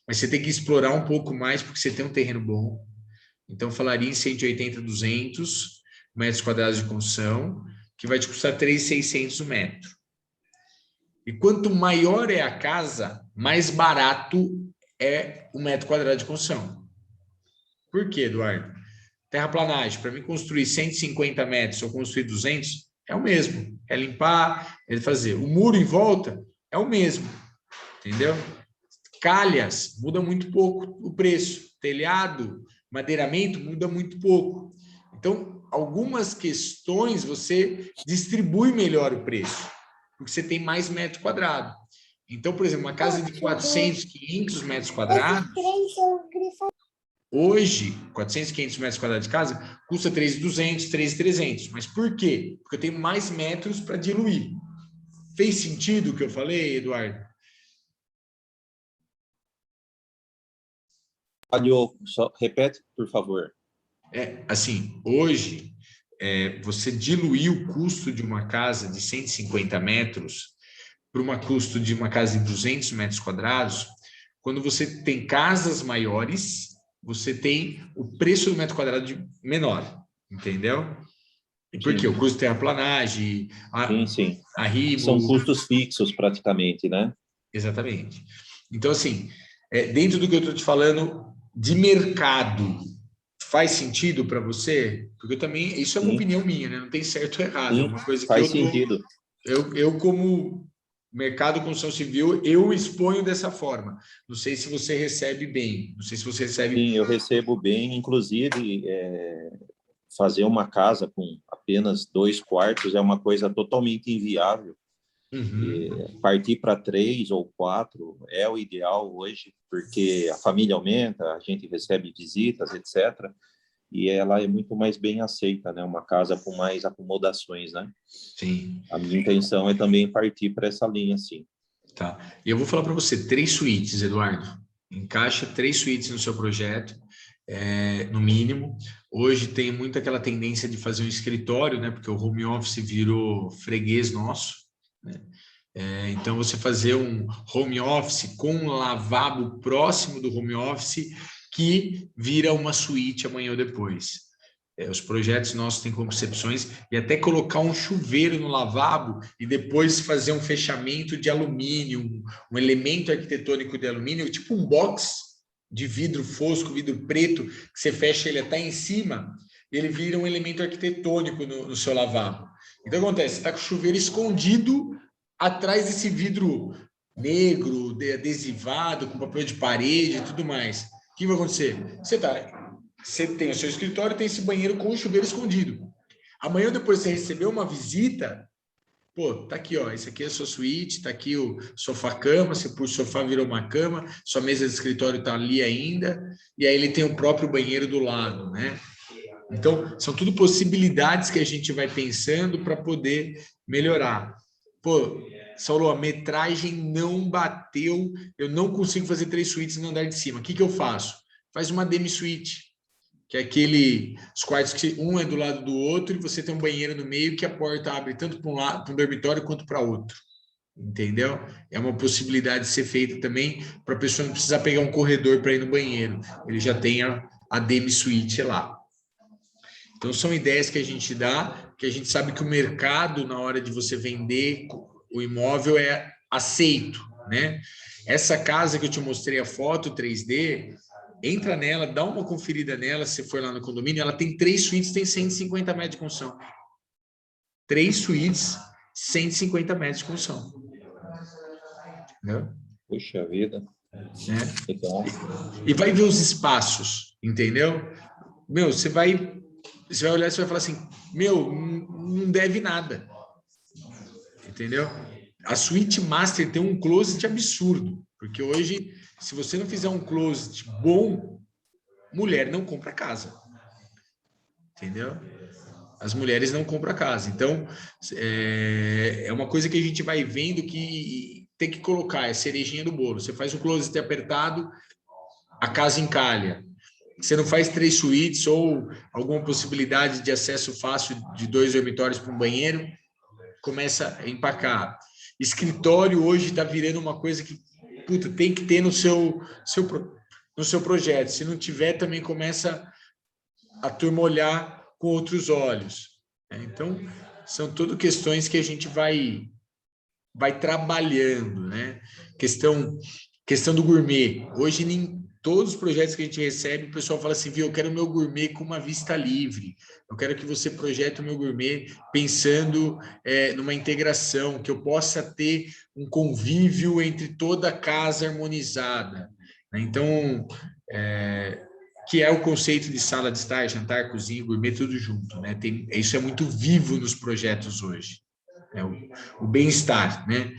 mas você tem que explorar um pouco mais, porque você tem um terreno bom. Então, eu falaria em 180 a 200 metros quadrados de construção, que vai te custar 3.600 o metro. E quanto maior é a casa, mais barato é o metro quadrado de construção. Por quê, Eduardo? Terraplanagem, para mim construir 150 metros ou construir 200, é o mesmo. É limpar, é fazer. O muro em volta é o mesmo, entendeu? Calhas, muda muito pouco o preço. Telhado, madeiramento, muda muito pouco. Então, algumas questões você distribui melhor o preço, porque você tem mais metro quadrado. Então, por exemplo, uma casa de 400, 500 metros quadrados, hoje, 400, 500 metros quadrados de casa, custa 3.200, 3.300. Mas por quê? Porque eu tenho mais metros para diluir. Fez sentido o que eu falei, Eduardo? Falhou, só repete, por favor. Assim, hoje, você diluir o custo de uma casa de 150 metros para um custo de uma casa de 200 metros quadrados, quando você tem casas maiores, você tem o preço do metro quadrado menor, entendeu? E por quê? O custo de terraplanagem, a RIMO... São custos fixos, praticamente, né? Exatamente. Então, assim, dentro do que eu estou te falando de mercado, faz sentido para você? Porque eu também, isso é uma opinião minha, né? Não tem certo ou errado. É uma coisa que faz sentido. Eu, como mercado de construção civil, eu exponho dessa forma. Não sei se você recebe bem. Não sei se você recebe... Sim, eu recebo bem. Inclusive, fazer uma casa com apenas 2 quartos é uma coisa totalmente inviável. Partir para 3 ou 4 é o ideal hoje, porque a família aumenta, a gente recebe visitas, etc. E ela é muito mais bem aceita, né? Uma casa com mais acomodações, né? Sim. A minha intenção é também partir para essa linha, sim. Tá. E eu vou falar para você, 3 suítes, Eduardo. Encaixa 3 suítes no seu projeto, no mínimo. Hoje tem muito aquela tendência de fazer um escritório, né? Porque o home office virou freguês nosso, né? Então, você fazer um home office com um lavabo próximo do home office que vira uma suíte amanhã ou depois. Os projetos nossos têm concepções e até colocar um chuveiro no lavabo e depois fazer um fechamento de alumínio, um elemento arquitetônico de alumínio, tipo um box de vidro fosco, vidro preto, que você fecha ele até em cima, e ele vira um elemento arquitetônico no seu lavabo. Então, o que acontece? Você está com o chuveiro escondido atrás desse vidro negro, adesivado, com papel de parede e tudo mais. O que vai acontecer? Você tem o seu escritório, tem esse banheiro com o chuveiro escondido. Amanhã, depois você recebeu uma visita, pô, tá aqui, ó, esse aqui é a sua suíte, tá aqui o sofá-cama, você puxa o sofá, virou uma cama, sua mesa de escritório tá ali ainda, e aí ele tem o próprio banheiro do lado, né? Então, são tudo possibilidades que a gente vai pensando para poder melhorar. Pô, Saulo, a metragem não bateu, eu não consigo fazer 3 suítes no andar de cima. O que eu faço? Faz uma demi-suíte, que é os quartos que um é do lado do outro e você tem um banheiro no meio que a porta abre tanto para um lado, para um dormitório, quanto para outro. Entendeu? É uma possibilidade de ser feita também para a pessoa não precisar pegar um corredor para ir no banheiro. Ele já tem a demi-suíte lá. Então, são ideias que a gente dá, que a gente sabe que o mercado, na hora de você vender o imóvel, é aceito, né? Essa casa que eu te mostrei a foto 3D, entra nela, dá uma conferida nela, se for lá no condomínio, ela tem 3 suítes, tem 150 metros de construção. 3 suítes, 150 metros de construção. Entendeu? Puxa vida. Então. E vai ver os espaços, entendeu? Meu, você vai olhar e você vai falar assim, meu, não deve nada. Entendeu? A suíte master tem um closet absurdo, porque hoje, se você não fizer um closet bom, mulher não compra casa. Entendeu? As mulheres não compram casa. Então, é uma coisa que a gente vai vendo que tem que colocar, é cerejinha do bolo. Você faz um closet apertado, a casa encalha. Você não faz 3 suítes ou alguma possibilidade de acesso fácil de 2 dormitórios para um banheiro, começa a empacar. Escritório hoje está virando uma coisa que tem que ter no seu projeto. Se não tiver, também começa a turma olhar com outros olhos. Então, são tudo questões que a gente vai trabalhando, né? Questão Questão do gourmet. Hoje, em todos os projetos que a gente recebe, o pessoal fala assim, viu, eu quero o meu gourmet com uma vista livre. Eu quero que você projete o meu gourmet pensando numa integração, que eu possa ter um convívio entre toda a casa harmonizada. Então, que é o conceito de sala de estar, jantar, cozinha, gourmet, tudo junto, né? Isso é muito vivo nos projetos hoje. O bem-estar, né?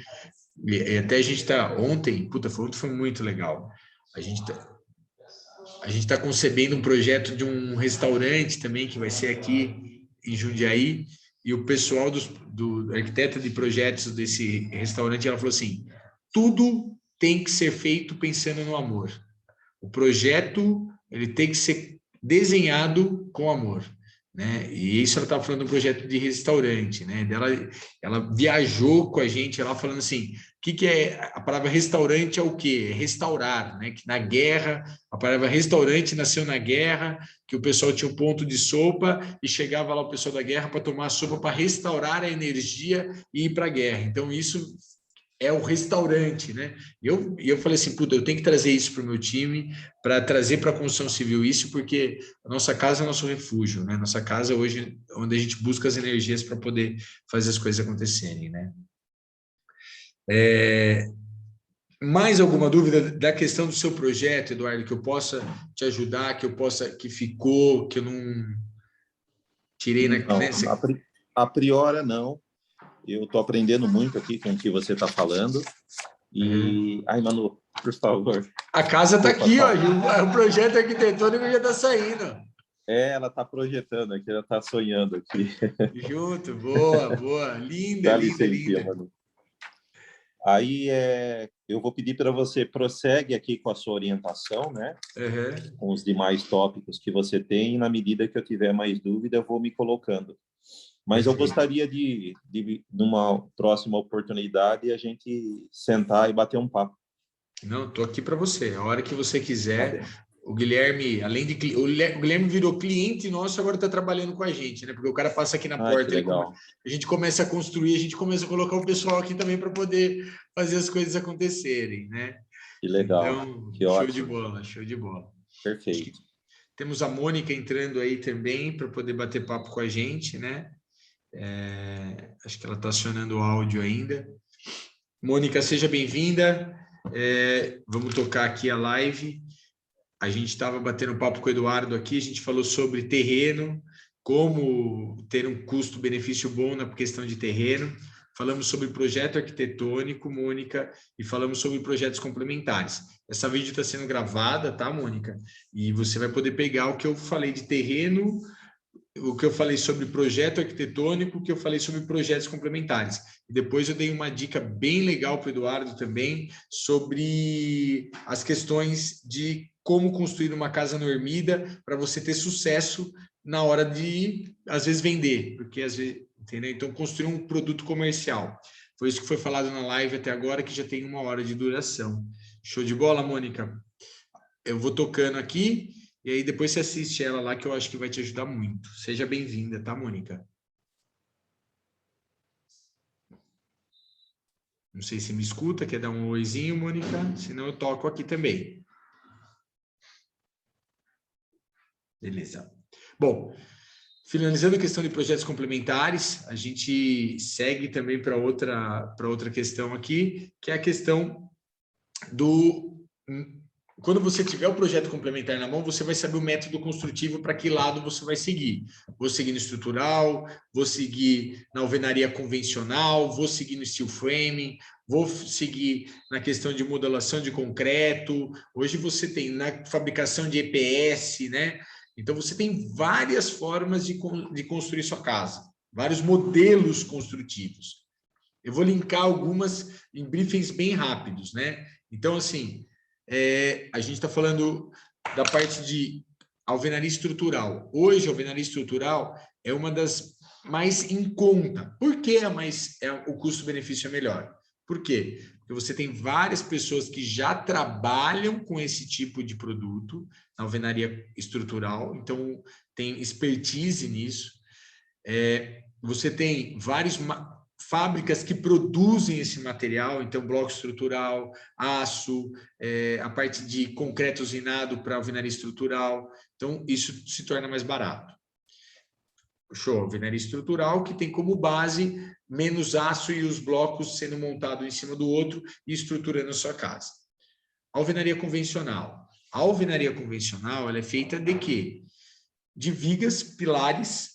E até a gente está ontem, foi muito legal. A gente tá concebendo um projeto de um restaurante também que vai ser aqui em Jundiaí, e o pessoal do arquiteto de projetos desse restaurante, ela falou assim: tudo tem que ser feito pensando no amor. O projeto ele tem que ser desenhado com amor, né? E isso ela estava falando de um projeto de restaurante, né? Ela viajou com a gente, ela falando assim, o que é a palavra restaurante é o quê? É restaurar, né? Que na guerra a palavra restaurante nasceu na guerra, que o pessoal tinha um ponto de sopa e chegava lá o pessoal da guerra para tomar sopa para restaurar a energia e ir para a guerra. Então isso é o restaurante, né? E eu falei assim, puta, eu tenho que trazer isso para o meu time, para trazer para a construção civil isso, porque a nossa casa é nosso refúgio, né? Nossa casa hoje é onde a gente busca as energias para poder fazer as coisas acontecerem, né? Mais alguma dúvida da questão do seu projeto, Eduardo, que eu possa te ajudar, que ficou, que eu não tirei na... Não, Né? a priori não. Eu estou aprendendo muito aqui com o que você está falando. E, ai, Manu, por favor. A casa está aqui, ó, o projeto arquitetônico já está saindo. Ela está projetando aqui, ela está sonhando aqui. Junto, boa, linda, Dá linda, licença, linda. Manu. Aí eu vou pedir para você prossegue aqui com a sua orientação, né? Uhum. Com os demais tópicos que você tem. E na medida que eu tiver mais dúvida, eu vou me colocando. Mas eu gostaria de numa próxima oportunidade, a gente sentar e bater um papo. Não, estou aqui para você. A hora que você Tá quiser. bem. O Guilherme, o Guilherme virou cliente nosso, agora está trabalhando com a gente, né? Porque o cara passa aqui na porta, Que legal. A gente começa a construir, a gente começa a colocar o pessoal aqui também para poder fazer as coisas acontecerem, né? Que legal. Então, Que show de ótimo. bola, show de bola. Perfeito. Temos a Mônica entrando aí também para poder bater papo com a gente, né? Acho que ela está acionando o áudio ainda. Mônica, seja bem-vinda. Vamos tocar aqui a live. A gente estava batendo papo com o Eduardo aqui, a gente falou sobre terreno, como ter um custo-benefício bom na questão de terreno. Falamos sobre projeto arquitetônico, Mônica, e falamos sobre projetos complementares. Essa vídeo está sendo gravada, tá, Mônica? E você vai poder pegar o que eu falei de terreno, o que eu falei sobre projeto arquitetônico, o que eu falei sobre projetos complementares. E depois eu dei uma dica bem legal para o Eduardo também sobre as questões de como construir uma casa normida para você ter sucesso na hora de, às vezes, vender, porque às vezes, entendeu? Então, construir um produto comercial. Foi isso que foi falado na live até agora, que já tem 1 hora de duração. Show de bola, Mônica? Eu vou tocando aqui e aí depois você assiste ela lá, que eu acho que vai te ajudar muito. Seja bem-vinda, tá, Mônica? Não sei se me escuta, quer dar um oizinho, Mônica? Senão eu toco aqui também. Beleza. Bom, finalizando a questão de projetos complementares, a gente segue também para outra questão aqui, que é a questão do... Quando você tiver o projeto complementar na mão, você vai saber o método construtivo para que lado você vai seguir. Vou seguir no estrutural, vou seguir na alvenaria convencional, vou seguir no steel framing, vou seguir na questão de modulação de concreto. Hoje você tem na fabricação de EPS, né? Então você tem várias formas de construir sua casa, vários modelos construtivos. Eu vou linkar algumas em briefings bem rápidos, né? Então, assim, a gente está falando da parte de alvenaria estrutural. Hoje, a alvenaria estrutural é uma das mais em conta. Por que o custo-benefício é melhor? Por quê? Porque você tem várias pessoas que já trabalham com esse tipo de produto na alvenaria estrutural, então tem expertise nisso. Você tem vários fábricas que produzem esse material, então bloco estrutural, aço, a parte de concreto usinado para alvenaria estrutural, então isso se torna mais barato. Show, alvenaria estrutural que tem como base menos aço e os blocos sendo montados em cima do outro e estruturando a sua casa. Alvenaria convencional. A alvenaria convencional ela é feita de quê? De vigas, pilares,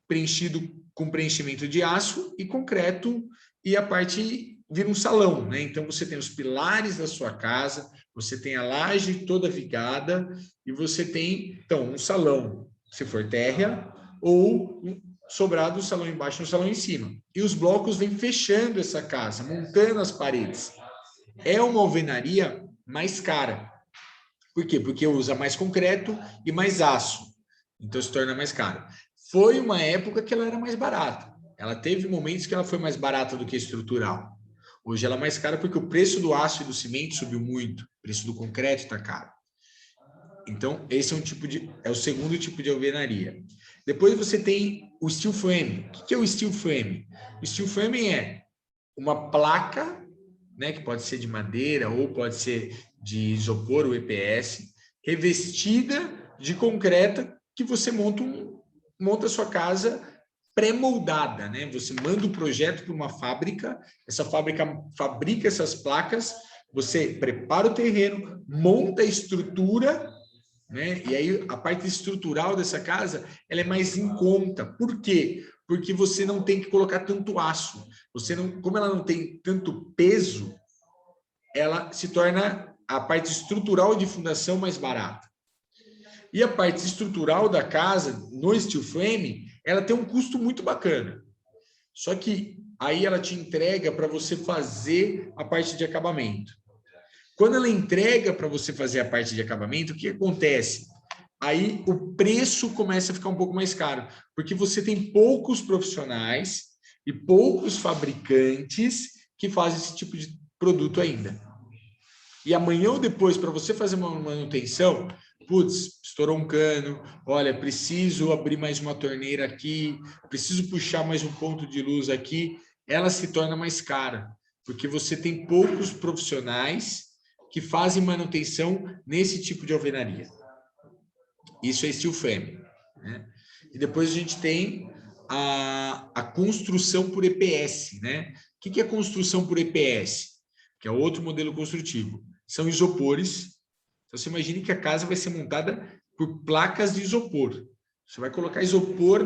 preenchido com preenchimento de aço e concreto, e a parte vira um salão, né? Então você tem os pilares da sua casa, você tem a laje toda vigada, e você tem, então, um salão, se for térrea, ou sobrado o salão embaixo e o salão em cima. E os blocos vêm fechando essa casa, montando as paredes. É uma alvenaria mais cara. Por quê? Porque usa mais concreto e mais aço. Então se torna mais caro. Foi uma época que ela era mais barata. Ela teve momentos que ela foi mais barata do que estrutural. Hoje ela é mais cara porque o preço do aço e do cimento subiu muito. O preço do concreto está caro. Então, esse é o segundo tipo de alvenaria. Depois você tem o steel frame. O que é o steel frame? O steel frame é uma placa, né, que pode ser de madeira ou pode ser de isopor, o EPS, revestida de concreto que você monta a sua casa pré-moldada, né? Você manda o projeto para uma fábrica, essa fábrica fabrica essas placas, você prepara o terreno, monta a estrutura, né? E aí a parte estrutural dessa casa ela é mais em conta. Por quê? Porque você não tem que colocar tanto aço. Como ela não tem tanto peso, ela se torna a parte estrutural de fundação mais barata. E a parte estrutural da casa, no steel frame, ela tem um custo muito bacana. Só que aí ela te entrega para você fazer a parte de acabamento. Quando ela entrega para você fazer a parte de acabamento, o que acontece? Aí o preço começa a ficar um pouco mais caro, porque você tem poucos profissionais e poucos fabricantes que fazem esse tipo de produto ainda. E amanhã ou depois, para você fazer uma manutenção, putz, estourou um cano, olha, preciso abrir mais uma torneira aqui, preciso puxar mais um ponto de luz aqui, ela se torna mais cara, porque você tem poucos profissionais que fazem manutenção nesse tipo de alvenaria. Isso é steel frame, né? E depois a gente tem a construção por EPS, né? O que é construção por EPS? Que é outro modelo construtivo. São isopores. Então, você imagine que a casa vai ser montada por placas de isopor. Você vai colocar isopor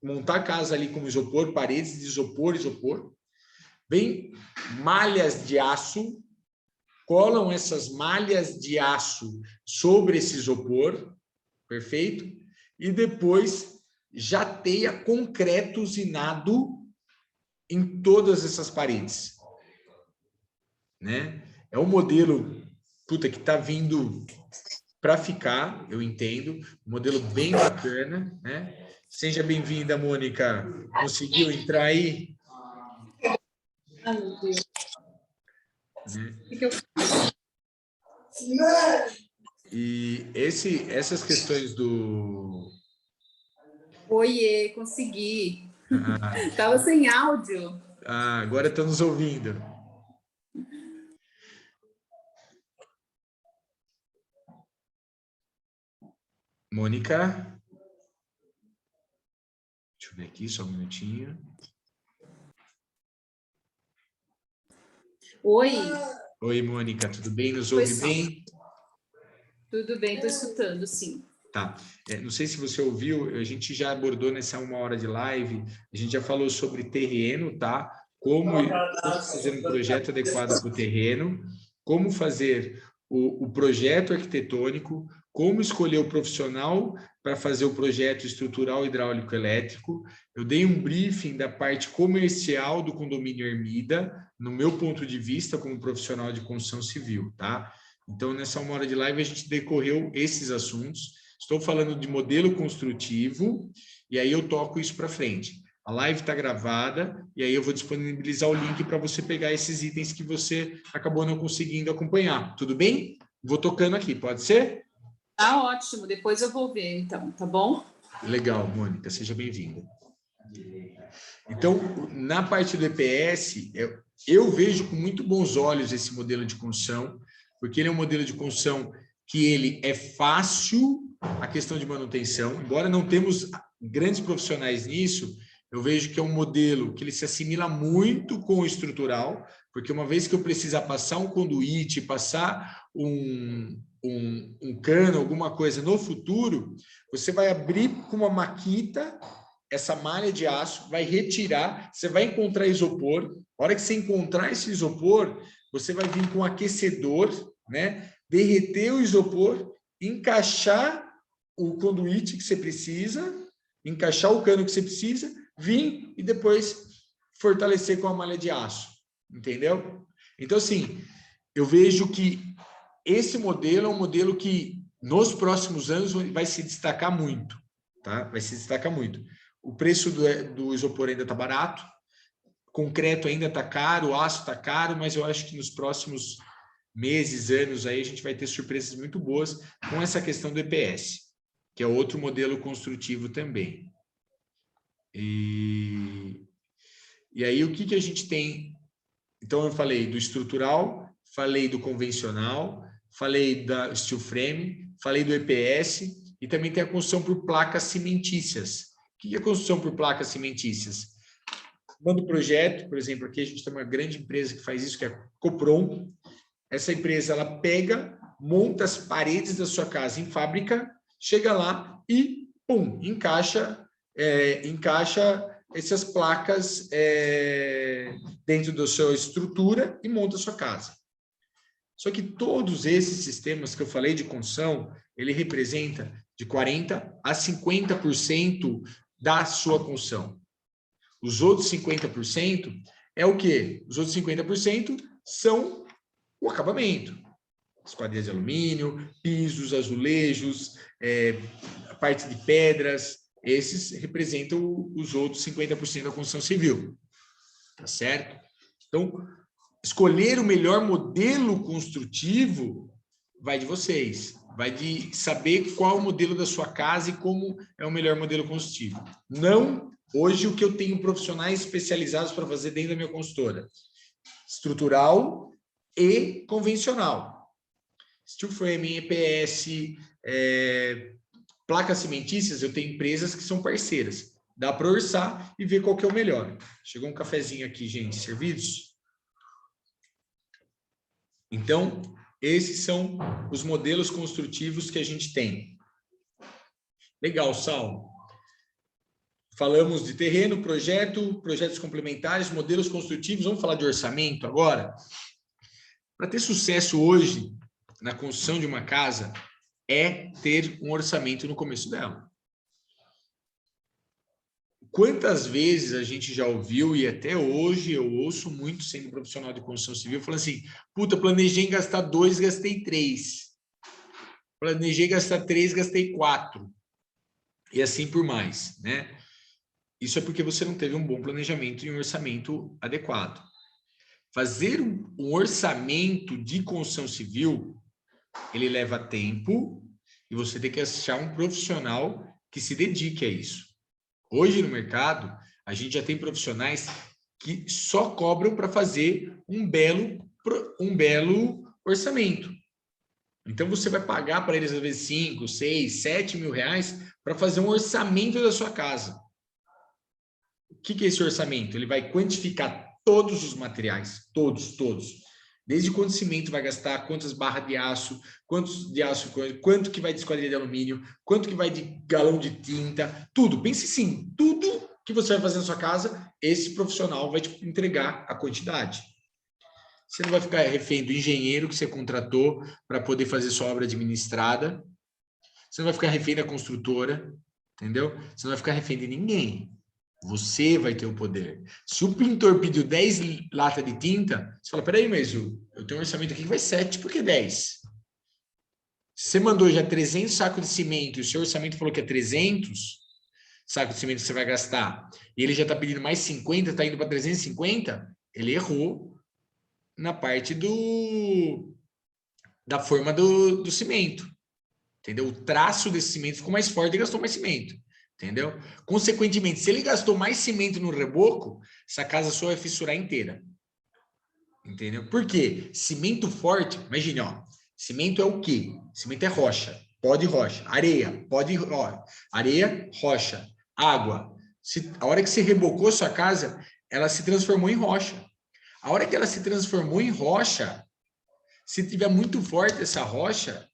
montar a casa ali com isopor, paredes de isopor, isopor. Vem malhas de aço, colam essas malhas de aço sobre esse isopor, perfeito? E depois jateia concreto usinado em todas essas paredes, né? É um modelo, puta, que tá vindo para ficar, eu entendo, um modelo bem bacana, né? Seja bem-vinda, Mônica. Conseguiu entrar aí? Ah, meu Deus. Né? O que eu... E essas questões do... Oiê, consegui. Estava sem áudio. Agora estão nos ouvindo. Mônica? Deixa eu ver aqui, só um minutinho. Oi. Oi, Mônica, tudo bem? Nos ouve bem? Tudo bem, estou escutando, sim. Tá. Não sei se você ouviu, a gente já abordou nessa 1 hora de live, a gente já falou sobre terreno, tá? Como fazer um projeto adequado para o terreno, como fazer o projeto arquitetônico, como escolher o profissional para fazer o projeto estrutural hidráulico elétrico. Eu dei um briefing da parte comercial do condomínio Ermida, no meu ponto de vista como profissional de construção civil, tá? Então, nessa 1 hora de live, a gente decorreu esses assuntos. Estou falando de modelo construtivo, e aí eu toco isso para frente. A live está gravada, e aí eu vou disponibilizar o link para você pegar esses itens que você acabou não conseguindo acompanhar. Tudo bem? Vou tocando aqui, pode ser? Tá ótimo, depois eu vou ver, então, tá bom? Legal, Mônica, seja bem-vinda. Então, na parte do EPS, eu vejo com muito bons olhos esse modelo de construção, porque ele é um modelo de construção que ele é fácil a questão de manutenção, embora não temos grandes profissionais nisso, eu vejo que é um modelo que ele se assimila muito com o estrutural, porque uma vez que eu precisar passar um conduíte, passar um cano, alguma coisa no futuro, você vai abrir com uma maquita essa malha de aço, vai retirar, você vai encontrar isopor. A hora que você encontrar esse isopor, você vai vir com um aquecedor, né? Derreter o isopor, encaixar o conduíte que você precisa, encaixar o cano que você precisa, vir e depois fortalecer com a malha de aço, entendeu? Então, assim, eu vejo que esse modelo é um modelo que nos próximos anos vai se destacar muito, tá? Vai se destacar muito. O preço do isopor ainda está barato, concreto ainda está caro, o aço está caro, mas eu acho que nos próximos meses, anos, aí a gente vai ter surpresas muito boas com essa questão do EPS, que é outro modelo construtivo também. E aí, o que a gente tem? Então, eu falei do estrutural, falei do convencional, falei da steel frame, falei do EPS e também tem a construção por placas cimentícias. O que é construção por placas cimentícias? Manda o projeto, por exemplo, aqui a gente tem uma grande empresa que faz isso, que é a Copron. Essa empresa, ela pega, monta as paredes da sua casa em fábrica, chega lá e, pum, encaixa essas placas dentro da sua estrutura e monta a sua casa. Só que todos esses sistemas que eu falei de construção, ele representa de 40% a 50% da sua construção. Os outros 50% é o quê? Os outros 50% são o acabamento. Esquadrias de alumínio, pisos, azulejos, a parte de pedras, esses representam os outros 50% da construção civil. Tá certo? Então, escolher o melhor modelo construtivo vai de vocês. Vai de saber qual é o modelo da sua casa e como é o melhor modelo construtivo. Não, hoje, o que eu tenho profissionais especializados para fazer dentro da minha consultora. Estrutural e convencional. Steel frame, EPS, placas cimentícias, eu tenho empresas que são parceiras. Dá para orçar e ver qual que é o melhor. Chegou um cafezinho aqui, gente, servidos? Então, esses são os modelos construtivos que a gente tem. Legal, Sal. Falamos de terreno, projetos complementares, modelos construtivos. Vamos falar de orçamento agora? Para ter sucesso hoje na construção de uma casa, é ter um orçamento no começo dela. Quantas vezes a gente já ouviu, e até hoje eu ouço muito sendo profissional de construção civil, falando assim, puta, planejei gastar 2, gastei 3. Planejei gastar 3, gastei 4. E assim por mais, né? Isso é porque você não teve um bom planejamento e um orçamento adequado. Fazer um orçamento de construção civil, ele leva tempo e você tem que achar um profissional que se dedique a isso. Hoje no mercado, a gente já tem profissionais que só cobram para fazer um belo orçamento. Então, você vai pagar para eles, às vezes, 5, 6, 7 mil reais para fazer um orçamento da sua casa. O que é esse orçamento? Ele vai quantificar todos os materiais, todos. Desde quanto cimento vai gastar, quantas barras de aço, quanto que vai de esquadrilha de alumínio, quanto que vai de galão de tinta, tudo. Pense sim, tudo que você vai fazer na sua casa, esse profissional vai te entregar a quantidade. Você não vai ficar refém do engenheiro que você contratou para poder fazer sua obra administrada. Você não vai ficar refém da construtora, entendeu? Você não vai ficar refém de ninguém. Você vai ter o poder. Se o pintor pediu 10 latas de tinta, você fala, peraí, mas eu tenho um orçamento aqui que vai 7, por que 10? Se você mandou já 300 sacos de cimento e o seu orçamento falou que é 300 sacos de cimento que você vai gastar, e ele já está pedindo mais 50, está indo para 350, ele errou na parte da forma do cimento. Entendeu? O traço desse cimento ficou mais forte e gastou mais cimento. entendeu? Consequentemente, se ele gastou mais cimento no reboco, essa casa só vai fissurar inteira. Entendeu? Por quê? Cimento forte, imagine, ó, cimento é o quê? Cimento é rocha, pó de rocha, areia, pó de areia, rocha, água. A hora que você rebocou sua casa, ela se transformou em rocha. A hora que ela se transformou em rocha, se tiver muito forte essa rocha,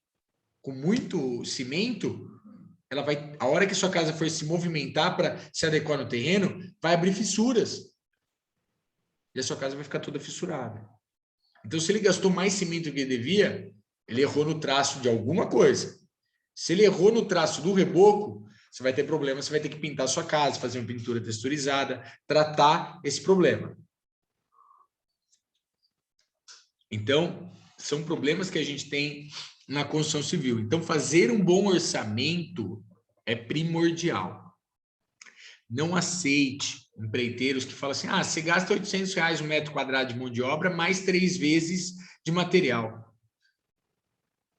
com muito cimento, ela vai, a hora que sua casa for se movimentar para se adequar no terreno, vai abrir fissuras. E a sua casa vai ficar toda fissurada. Então, se ele gastou mais cimento do que devia, ele errou no traço de alguma coisa. Se ele errou no traço do reboco, você vai ter problema, você vai ter que pintar a sua casa, fazer uma pintura texturizada, tratar esse problema. Então, são problemas que a gente tem na construção civil. Então, fazer um bom orçamento é primordial. Não aceite empreiteiros que falam assim, ah, você gasta R$800 um metro quadrado de mão de obra, mais 3 vezes de material.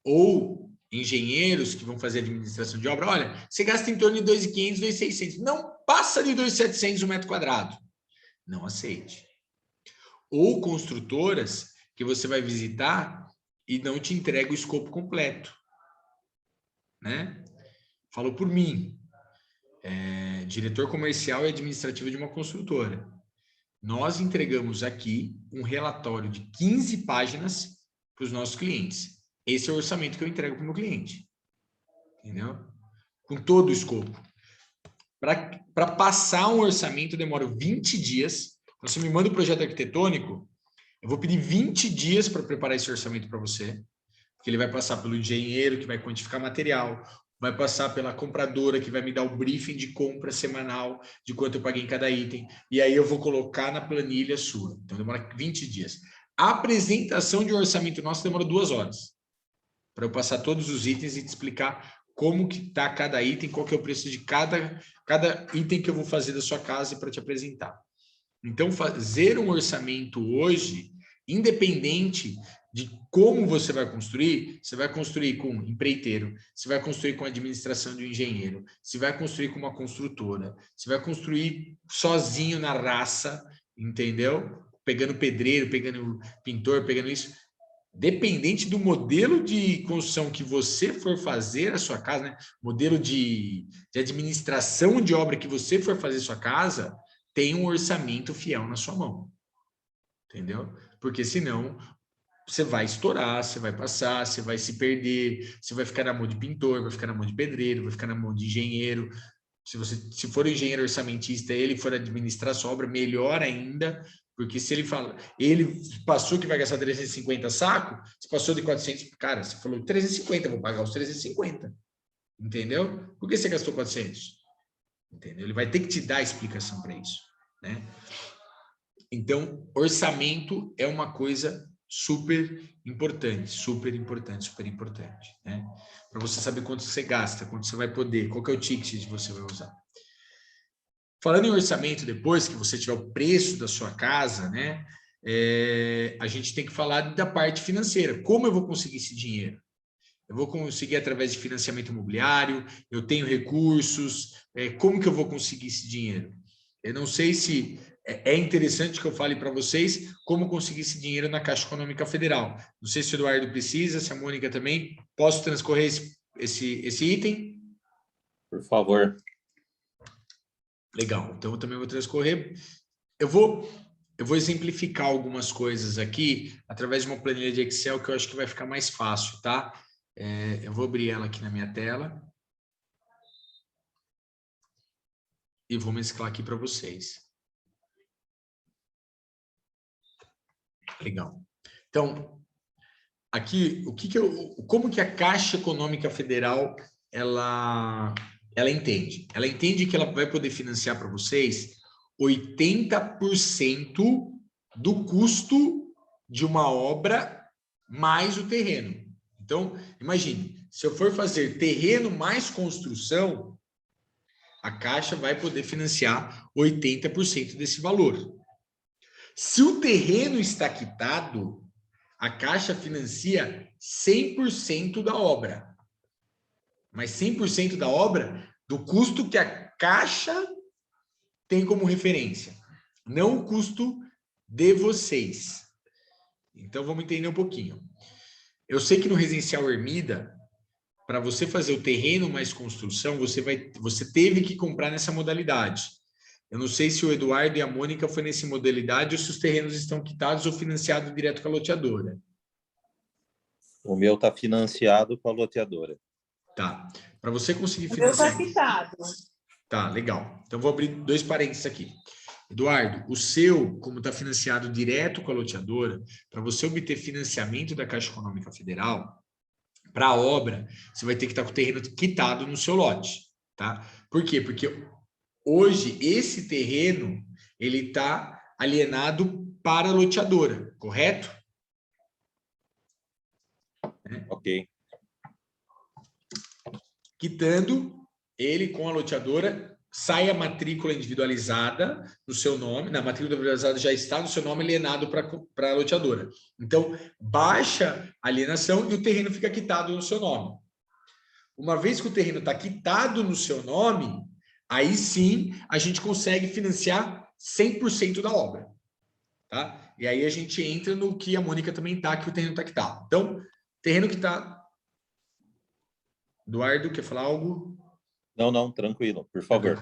Ou engenheiros que vão fazer administração de obra, olha, você gasta em torno de R$2.500, R$2.600, não passa de R$2.700 um metro quadrado. Não aceite. Ou construtoras que você vai visitar e não te entrega o escopo completo, né? Falou por mim, diretor comercial e administrativo de uma construtora. Nós entregamos aqui um relatório de 15 páginas para os nossos clientes. Esse é o orçamento que eu entrego para o meu cliente, entendeu? Com todo o escopo. Para passar um orçamento, demora 20 dias. Você me manda o projeto arquitetônico, eu vou pedir 20 dias para preparar esse orçamento para você, porque ele vai passar pelo engenheiro que vai quantificar material, vai passar pela compradora que vai me dar o briefing de compra semanal, de quanto eu paguei em cada item, e aí eu vou colocar na planilha sua. Então, demora 20 dias. A apresentação de um orçamento nosso demora 2 horas, para eu passar todos os itens e te explicar como que está cada item, qual que é o preço de cada item que eu vou fazer da sua casa para te apresentar. Então, fazer um orçamento hoje, independente de como você vai construir com empreiteiro, você vai construir com a administração de um engenheiro, você vai construir com uma construtora, você vai construir sozinho na raça, entendeu? Pegando pedreiro, pegando pintor, pegando isso. Dependente do modelo de construção que você for fazer a sua casa, né? Modelo de administração de obra que você for fazer a sua casa, tem um orçamento fiel na sua mão, entendeu? Porque senão você vai estourar, você vai passar, você vai se perder, você vai ficar na mão de pintor, vai ficar na mão de pedreiro, vai ficar na mão de engenheiro. Se for engenheiro orçamentista, ele for administrar a sua obra, melhor ainda, porque se ele fala, ele passou que vai gastar 350 saco, você passou de 400, cara, você falou 350, vou pagar os 350, entendeu? Por que você gastou 400? Entendeu? Ele vai ter que te dar explicação para isso, né? Então, orçamento é uma coisa super importante, né? Para você saber quanto você gasta, quanto você vai poder, qual que é o ticket que você vai usar. Falando em orçamento, depois que você tiver o preço da sua casa, né? A gente tem que falar da parte financeira. Como eu vou conseguir esse dinheiro? Eu vou conseguir através de financiamento imobiliário, eu tenho recursos, como que eu vou conseguir esse dinheiro? Eu não sei se é interessante que eu fale para vocês como conseguir esse dinheiro na Caixa Econômica Federal. Não sei se o Eduardo precisa, se a Mônica também. Posso transcorrer esse item? Por favor. Legal, então eu também vou transcorrer. Eu vou exemplificar algumas coisas aqui através de uma planilha de Excel que eu acho que vai ficar mais fácil, tá? Eu vou abrir ela aqui na minha tela e vou mesclar aqui para vocês. Legal. Então, aqui, como que a Caixa Econômica Federal ela entende? Ela entende que ela vai poder financiar para vocês 80% do custo de uma obra mais o terreno. Então, imagine, se eu for fazer terreno mais construção, a Caixa vai poder financiar 80% desse valor. Se o terreno está quitado, a Caixa financia 100% da obra. Mas 100% da obra do custo que a Caixa tem como referência, não o custo de vocês. Então, vamos entender um pouquinho. Eu sei que no residencial Ermida, para você fazer o terreno mais construção, você teve que comprar nessa modalidade. Eu não sei se o Eduardo e a Mônica foi nessa modalidade ou se os terrenos estão quitados ou financiados direto com a loteadora. O meu está financiado com a loteadora. Tá. Para você conseguir financiar... O meu está quitado. Tá, legal. Então, vou abrir 2 parênteses aqui. Eduardo, o seu, como está financiado direto com a loteadora, para você obter financiamento da Caixa Econômica Federal, para a obra, você vai ter que estar com o terreno quitado no seu lote, tá? Por quê? Porque hoje esse terreno, ele está alienado para a loteadora, correto? Ok. Quitando ele com a loteadora, sai a matrícula individualizada no seu nome, na matrícula individualizada já está no seu nome alienado para a loteadora. Então, baixa a alienação e o terreno fica quitado no seu nome. Uma vez que o terreno está quitado no seu nome, aí sim a gente consegue financiar 100% da obra. Tá? E aí a gente entra no que a Mônica também está, que o terreno está quitado. Então, terreno quitado. Eduardo, quer falar algo? Não, tranquilo, por favor.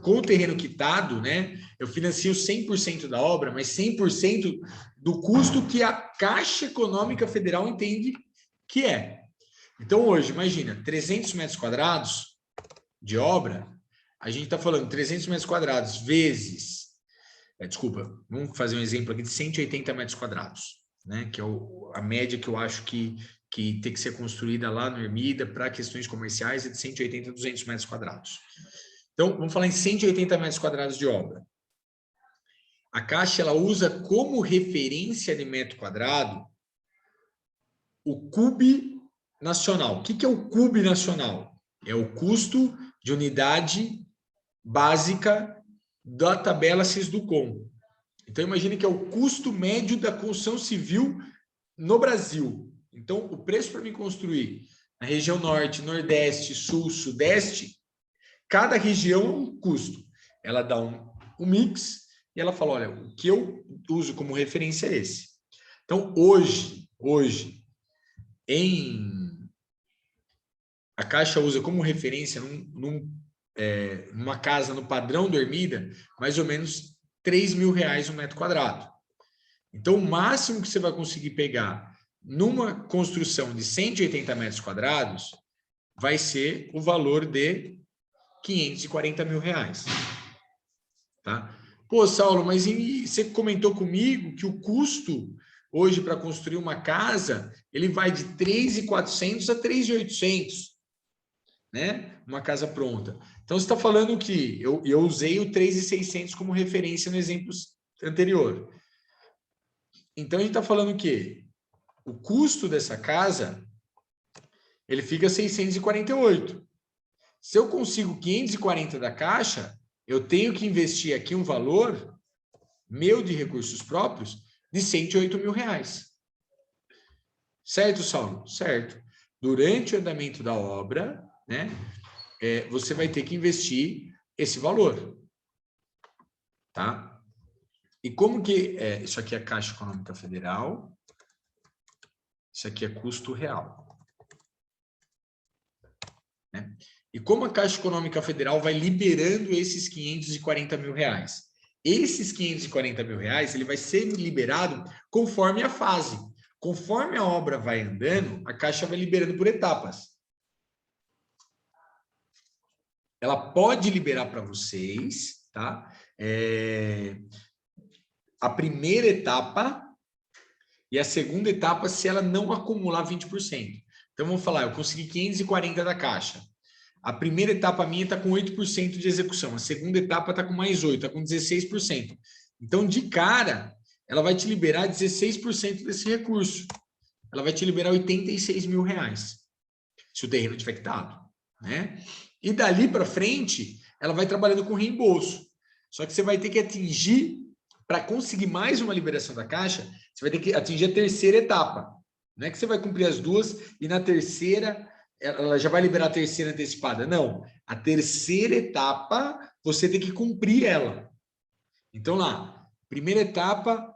Com o terreno quitado, né, eu financio 100% da obra, mas 100% do custo que a Caixa Econômica Federal entende que é. Então, hoje, imagina, 300 metros quadrados de obra, a gente está falando 300 metros quadrados vezes... vamos fazer um exemplo aqui de 180 metros quadrados, né, que é a média que eu acho que tem que ser construída lá no Ermida para questões comerciais é de 180 a 200 metros quadrados. Então, vamos falar em 180 metros quadrados de obra. A Caixa, ela usa como referência de metro quadrado o CUB nacional. O que é o CUB nacional? É o custo de unidade básica da tabela Sesducom. Então, imagine que é o custo médio da construção civil no Brasil. Então, o preço para me construir na região norte, nordeste, sul, sudeste, cada região é um custo. Ela dá um mix e ela fala, olha, o que eu uso como referência é esse. Então, hoje, a Caixa usa como referência numa casa no padrão do Ermida, mais ou menos R$3.000 um metro quadrado. Então, o máximo que você vai conseguir pegar numa construção de 180 metros quadrados vai ser o valor de R$540 mil. Tá? Pô, Saulo, mas você comentou comigo que o custo hoje para construir uma casa, ele vai de 3.400 a 3.800, né? Uma casa pronta. Então, você está falando que eu usei o 3.600 como referência no exemplo anterior. Então, a gente está falando que o custo dessa casa, ele fica 648. Se eu consigo 540 da Caixa, eu tenho que investir aqui um valor meu de recursos próprios de R$108 mil. Certo, Saulo? Certo. Durante o andamento da obra, né, você vai ter que investir esse valor. Tá? E como que... isso aqui é Caixa Econômica Federal. Isso aqui é custo real. Né? E como a Caixa Econômica Federal vai liberando esses R$540 mil? Esses R$540 mil, ele vai ser liberado conforme a fase. Conforme a obra vai andando, a Caixa vai liberando por etapas. Ela pode liberar para vocês, tá? A primeira etapa e a segunda etapa se ela não acumular 20%. Então, vamos falar, eu consegui 540 da Caixa. A primeira etapa minha está com 8% de execução. A segunda etapa está com mais 8%, está com 16%. Então, de cara, ela vai te liberar 16% desse recurso. Ela vai te liberar R$86 mil, se o terreno estiver quitado, né? E dali para frente, ela vai trabalhando com reembolso. Só que você vai ter que atingir, para conseguir mais uma liberação da Caixa, você vai ter que atingir a terceira etapa. Não é que você vai cumprir as duas e na terceira ela já vai liberar a terceira antecipada. Não, a terceira etapa, você tem que cumprir ela. Então, lá, primeira etapa,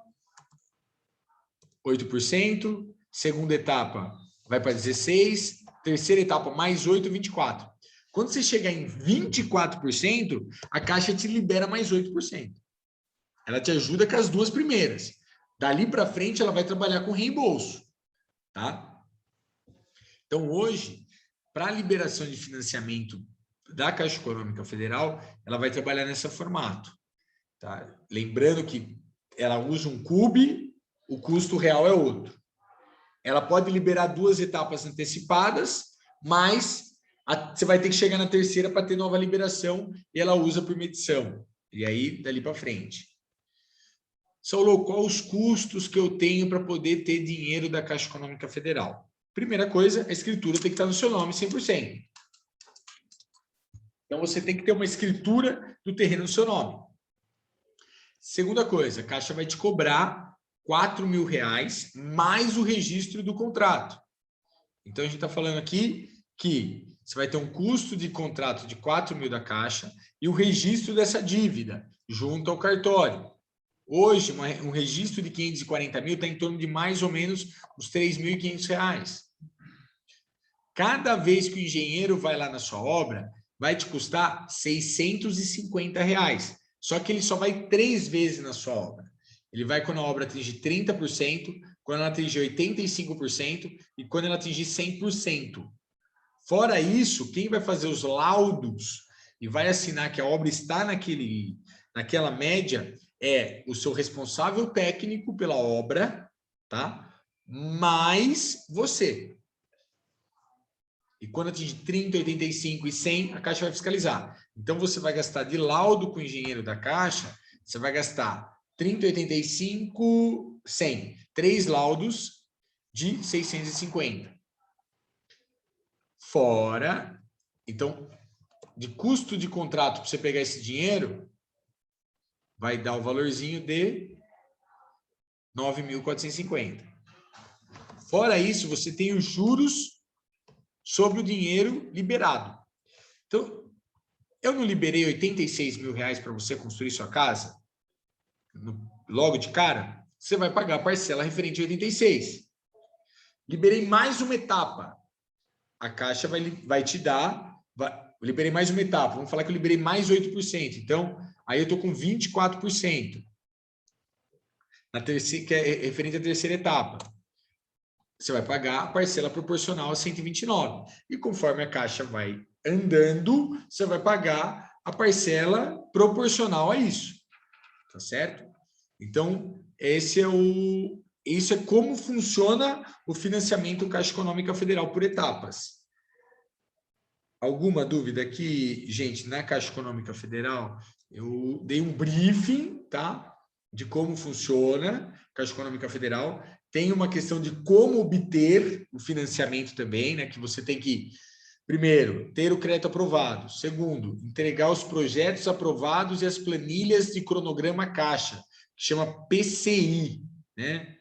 8%, segunda etapa vai para 16%, terceira etapa, mais 8%, 24%. Quando você chegar em 24%, a Caixa te libera mais 8%. Ela te ajuda com as duas primeiras. Dali para frente, ela vai trabalhar com reembolso. Tá? Então, hoje, para a liberação de financiamento da Caixa Econômica Federal, ela vai trabalhar nesse formato. Tá? Lembrando que ela usa um CUB, o custo real é outro. Ela pode liberar 2 etapas antecipadas, mas você vai ter que chegar na terceira para ter nova liberação e ela usa por medição. E aí, dali para frente. Saulo, quais os custos que eu tenho para poder ter dinheiro da Caixa Econômica Federal? Primeira coisa, a escritura tem que estar no seu nome 100%. Então, você tem que ter uma escritura do terreno no seu nome. Segunda coisa, a Caixa vai te cobrar R$4.000 mais o registro do contrato. Então, a gente está falando aqui que você vai ter um custo de contrato de R$4.000 da Caixa e o registro dessa dívida junto ao cartório. Hoje, um registro de 540 mil está em torno de mais ou menos uns R$3.500. Cada vez que o engenheiro vai lá na sua obra, vai te custar R$650. Só que ele só vai 3 vezes na sua obra. Ele vai quando a obra atingir 30%, quando ela atingir 85% e quando ela atingir 100%. Fora isso, quem vai fazer os laudos e vai assinar que a obra está naquela média é o seu responsável técnico pela obra, tá? Mais você. E quando atingir 30, 85 e 100, a Caixa vai fiscalizar. Então, você vai gastar de laudo com o engenheiro da Caixa, você vai gastar 30, 85, 100. 3 laudos de 650. Fora, então, de custo de contrato para você pegar esse dinheiro, vai dar o valorzinho de 9.450. Fora isso, você tem os juros sobre o dinheiro liberado. Então, eu não liberei R$86.000 para você construir sua casa? Logo de cara, você vai pagar a parcela referente a 86. Liberei mais uma etapa. A Caixa vai te dar... liberei mais uma etapa. Vamos falar que eu liberei mais 8%. Então, aí eu estou com 24%. Na terceira, que é referente à terceira etapa. Você vai pagar a parcela proporcional a 129. E conforme a Caixa vai andando, você vai pagar a parcela proporcional a isso. Tá certo? Então, isso é como funciona o financiamento Caixa Econômica Federal por etapas. Alguma dúvida aqui, gente? Na Caixa Econômica Federal, eu dei um briefing, tá? De como funciona a Caixa Econômica Federal. Tem uma questão de como obter o financiamento também, né? Que você tem que, primeiro, ter o crédito aprovado. Segundo, entregar os projetos aprovados e as planilhas de cronograma Caixa, que chama PCI, né?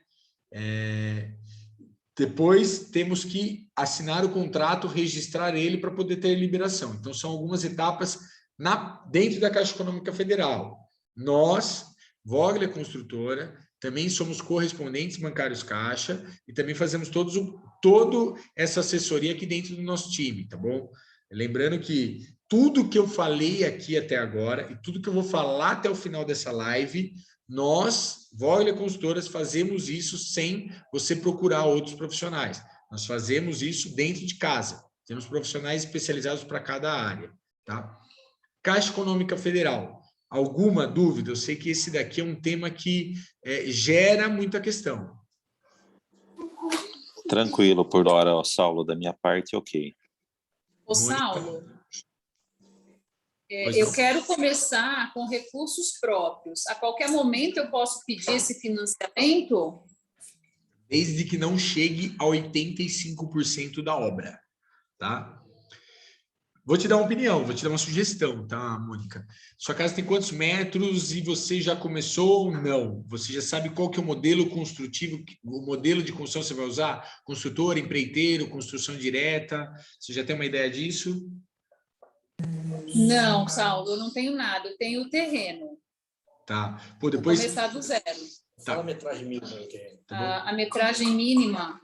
Depois, temos que assinar o contrato, registrar ele para poder ter liberação. Então, são algumas etapas dentro da Caixa Econômica Federal. Nós, Vogler Construtora, também somos correspondentes bancários Caixa e também fazemos toda essa assessoria aqui dentro do nosso time, tá bom? Lembrando que tudo que eu falei aqui até agora e tudo que eu vou falar até o final dessa live, nós, Vogler Consultoras, fazemos isso sem você procurar outros profissionais. Nós fazemos isso dentro de casa. Temos profissionais especializados para cada área, tá? Caixa Econômica Federal. Alguma dúvida? Eu sei que esse daqui é um tema que gera muita questão. Tranquilo por hora, Saulo. Da minha parte, ok. Ô, Saulo, eu quero começar com recursos próprios. A qualquer momento eu posso pedir esse financiamento? Desde que não chegue a 85% da obra, tá? Vou te dar uma opinião, vou te dar uma sugestão, tá, Mônica? Sua casa tem quantos metros e você já começou ou não? Você já sabe qual que é o modelo construtivo, o modelo de construção que você vai usar? Construtor, empreiteiro, construção direta? Você já tem uma ideia disso? Não, Saulo, eu não tenho nada, eu tenho o terreno. Tá. Pô, Vou depois... começar do zero. Tá. Fala a metragem mínima do terreno. A metragem mínima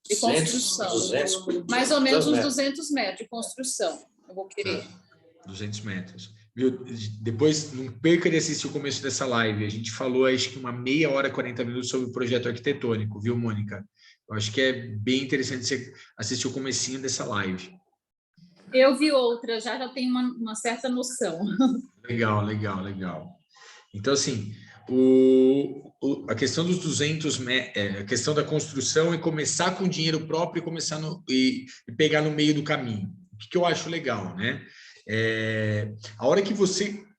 de construção. 200, mais ou menos uns 200 metros de construção. Eu vou querer. 200 metros. Viu? Depois, não perca de assistir o começo dessa live. A gente falou, acho que uma meia hora, 40 minutos sobre o projeto arquitetônico, viu, Mônica? Eu acho que é bem interessante você assistir o comecinho dessa live. Eu vi outra, já tenho uma certa noção. Legal, legal, legal. Então, assim, a questão dos 200 metros, a questão da construção é começar com dinheiro próprio e começar e pegar no meio do caminho. O que eu acho legal, né? A hora que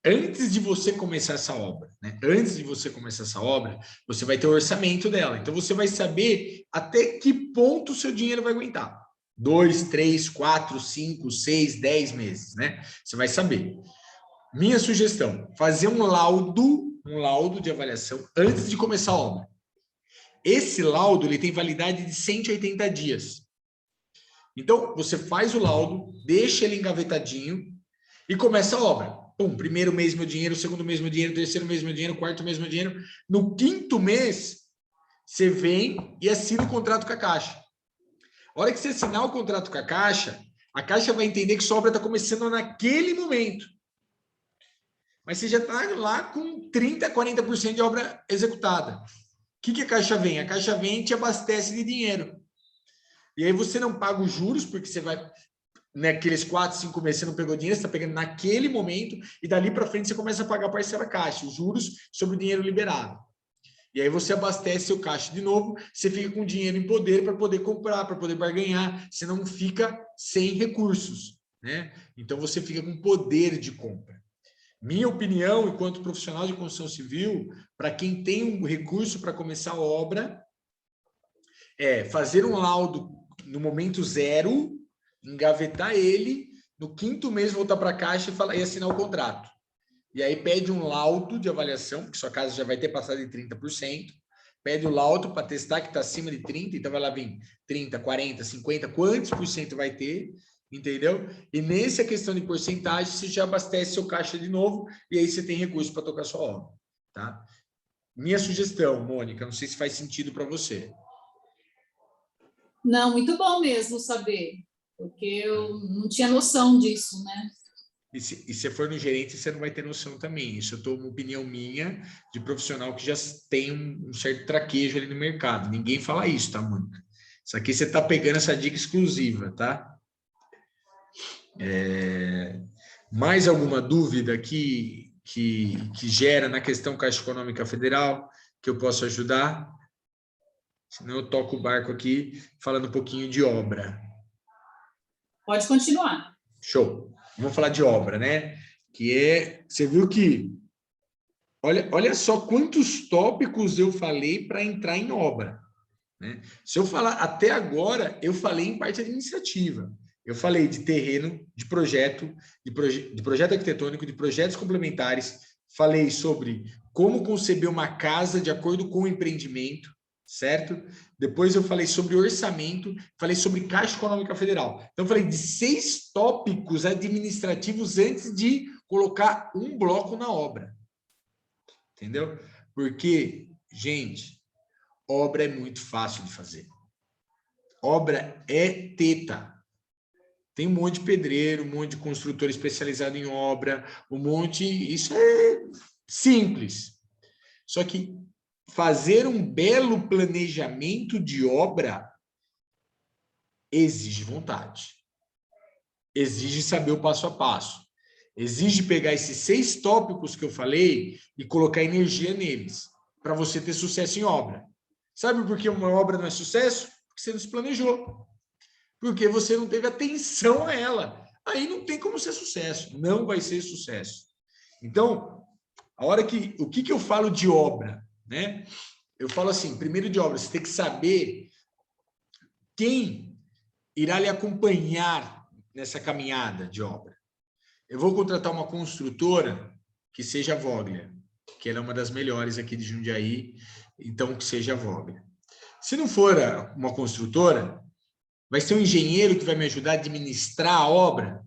antes de você começar essa obra, né? Antes de você começar essa obra, você vai ter o orçamento dela. Então, você vai saber até que ponto o seu dinheiro vai aguentar. 2, 3, 4, 5, 6, 10 meses, né? Você vai saber. Minha sugestão, fazer um laudo de avaliação antes de começar a obra. Esse laudo ele tem validade de 180 dias. Então, você faz o laudo, deixa ele engavetadinho e começa a obra. Pum, primeiro mês meu dinheiro, segundo mês meu dinheiro, terceiro mês meu dinheiro, quarto mês meu dinheiro. No quinto mês, você vem e assina o contrato com a Caixa. A hora que você assinar o contrato com a Caixa vai entender que sua obra está começando naquele momento. Mas você já está lá com 30%, 40% de obra executada. O que a Caixa vem? A Caixa vem e te abastece de dinheiro. E aí você não paga os juros, porque você vai... Naqueles 4, 5 meses você não pegou dinheiro, você está pegando naquele momento, e dali para frente você começa a pagar a parcela Caixa, os juros sobre o dinheiro liberado. E aí você abastece seu caixa de novo, você fica com dinheiro em poder para poder comprar, para poder barganhar, você não fica sem recursos, né? Então você fica com poder de compra. Minha opinião, enquanto profissional de construção civil, para quem tem um recurso para começar a obra, é fazer um laudo no momento zero, engavetar ele, no quinto mês voltar para a Caixa e assinar o contrato. E aí pede um laudo de avaliação, porque sua casa já vai ter passado de 30%, pede o laudo para testar que está acima de 30%, então vai lá vir 30%, 40%, 50%, quantos por cento vai ter, entendeu? E nessa questão de porcentagem, você já abastece seu caixa de novo, e aí você tem recurso para tocar sua obra, tá? Minha sugestão, Mônica, não sei se faz sentido para você. Não, muito bom mesmo saber, porque eu não tinha noção disso, né? E se for no gerente, você não vai ter noção também. Isso eu estou uma opinião minha de profissional que já tem um certo traquejo ali no mercado. Ninguém fala isso, tá, Mônica? Isso aqui você está pegando essa dica exclusiva, tá? Mais alguma dúvida que gera na questão Caixa Econômica Federal que eu possa ajudar? Senão eu toco o barco aqui falando um pouquinho de obra. Pode continuar. Show. Vamos falar de obra, né? Você viu que, olha só quantos tópicos eu falei para entrar em obra, né? Se eu falar até agora, eu falei em parte administrativa. Eu falei de terreno, de projeto, de projeto arquitetônico, de projetos complementares. Falei sobre como conceber uma casa de acordo com o empreendimento, certo? Depois eu falei sobre orçamento, falei sobre Caixa Econômica Federal. Então, eu falei de 6 tópicos administrativos antes de colocar um bloco na obra. Entendeu? Porque, gente, obra é muito fácil de fazer. Obra é teta. Tem um monte de pedreiro, um monte de construtor especializado em obra, isso é simples. Só que fazer um belo planejamento de obra exige vontade, exige saber o passo a passo, exige pegar esses 6 tópicos que eu falei e colocar energia neles, para você ter sucesso em obra. Sabe por que uma obra não é sucesso? Porque você não se planejou, porque você não teve atenção a ela. Aí não tem como ser sucesso, não vai ser sucesso. Então, o que eu falo de obra, né? Eu falo assim, primeiro de obra, você tem que saber quem irá lhe acompanhar nessa caminhada de obra? Eu vou contratar uma construtora que seja a Voglia, que ela é uma das melhores aqui de Jundiaí, então que seja a Voglia. Se não for uma construtora, vai ser um engenheiro que vai me ajudar a administrar a obra,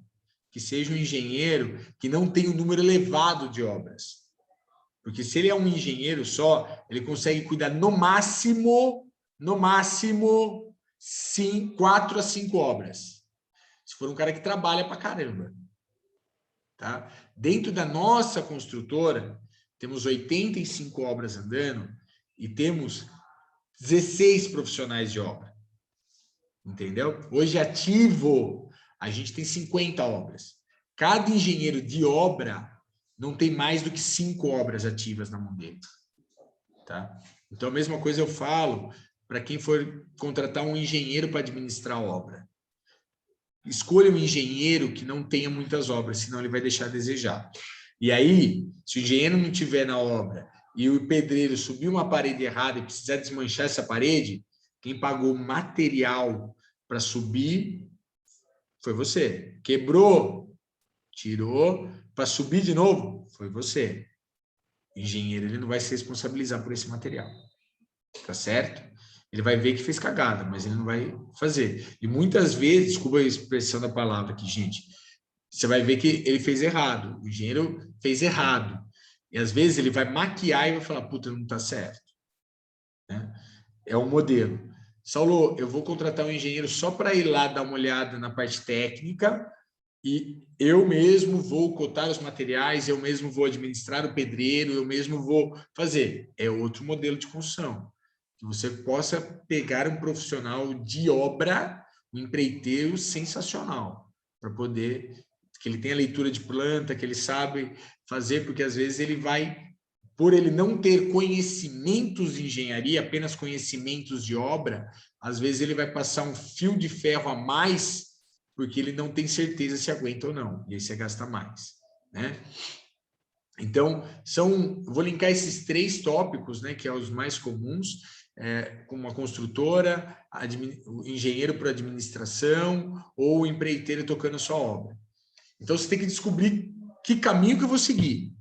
que seja um engenheiro que não tenha um número elevado de obras. Porque se ele é um engenheiro só, ele consegue cuidar no máximo, 4 a 5 obras. Se for um cara que trabalha pra caramba. Tá? Dentro da nossa construtora, temos 85 obras andando e temos 16 profissionais de obra. Entendeu? Hoje ativo, a gente tem 50 obras. Cada engenheiro de obra não tem mais do que 5 obras ativas na mão dele. Tá? Então, a mesma coisa eu falo para quem for contratar um engenheiro para administrar a obra. Escolha um engenheiro que não tenha muitas obras, senão ele vai deixar a desejar. E aí, se o engenheiro não estiver na obra e o pedreiro subir uma parede errada e precisar desmanchar essa parede, quem pagou material para subir foi você. Quebrou, tirou, para subir de novo, foi você. O engenheiro ele não vai se responsabilizar por esse material. Tá certo? Ele vai ver que fez cagada, mas ele não vai fazer. E muitas vezes, desculpa a expressão da palavra aqui, gente, você vai ver que ele fez errado. O engenheiro fez errado. E às vezes ele vai maquiar e vai falar, puta, não tá certo. Né? É um modelo. Saulo, eu vou contratar um engenheiro só para ir lá dar uma olhada na parte técnica e eu mesmo vou cotar os materiais, eu mesmo vou administrar o pedreiro, eu mesmo vou fazer. É outro modelo de construção. Que você possa pegar um profissional de obra, um empreiteiro sensacional, para poder, que ele tenha leitura de planta, que ele sabe fazer, porque às vezes ele vai, por ele não ter conhecimentos de engenharia, apenas conhecimentos de obra, às vezes ele vai passar um fio de ferro a mais, porque ele não tem certeza se aguenta ou não, e aí você gasta mais, né? Então, vou linkar esses 3 tópicos, né, que são os mais comuns, como uma construtora, o engenheiro por administração ou o empreiteiro tocando a sua obra. Então, você tem que descobrir que caminho que eu vou seguir,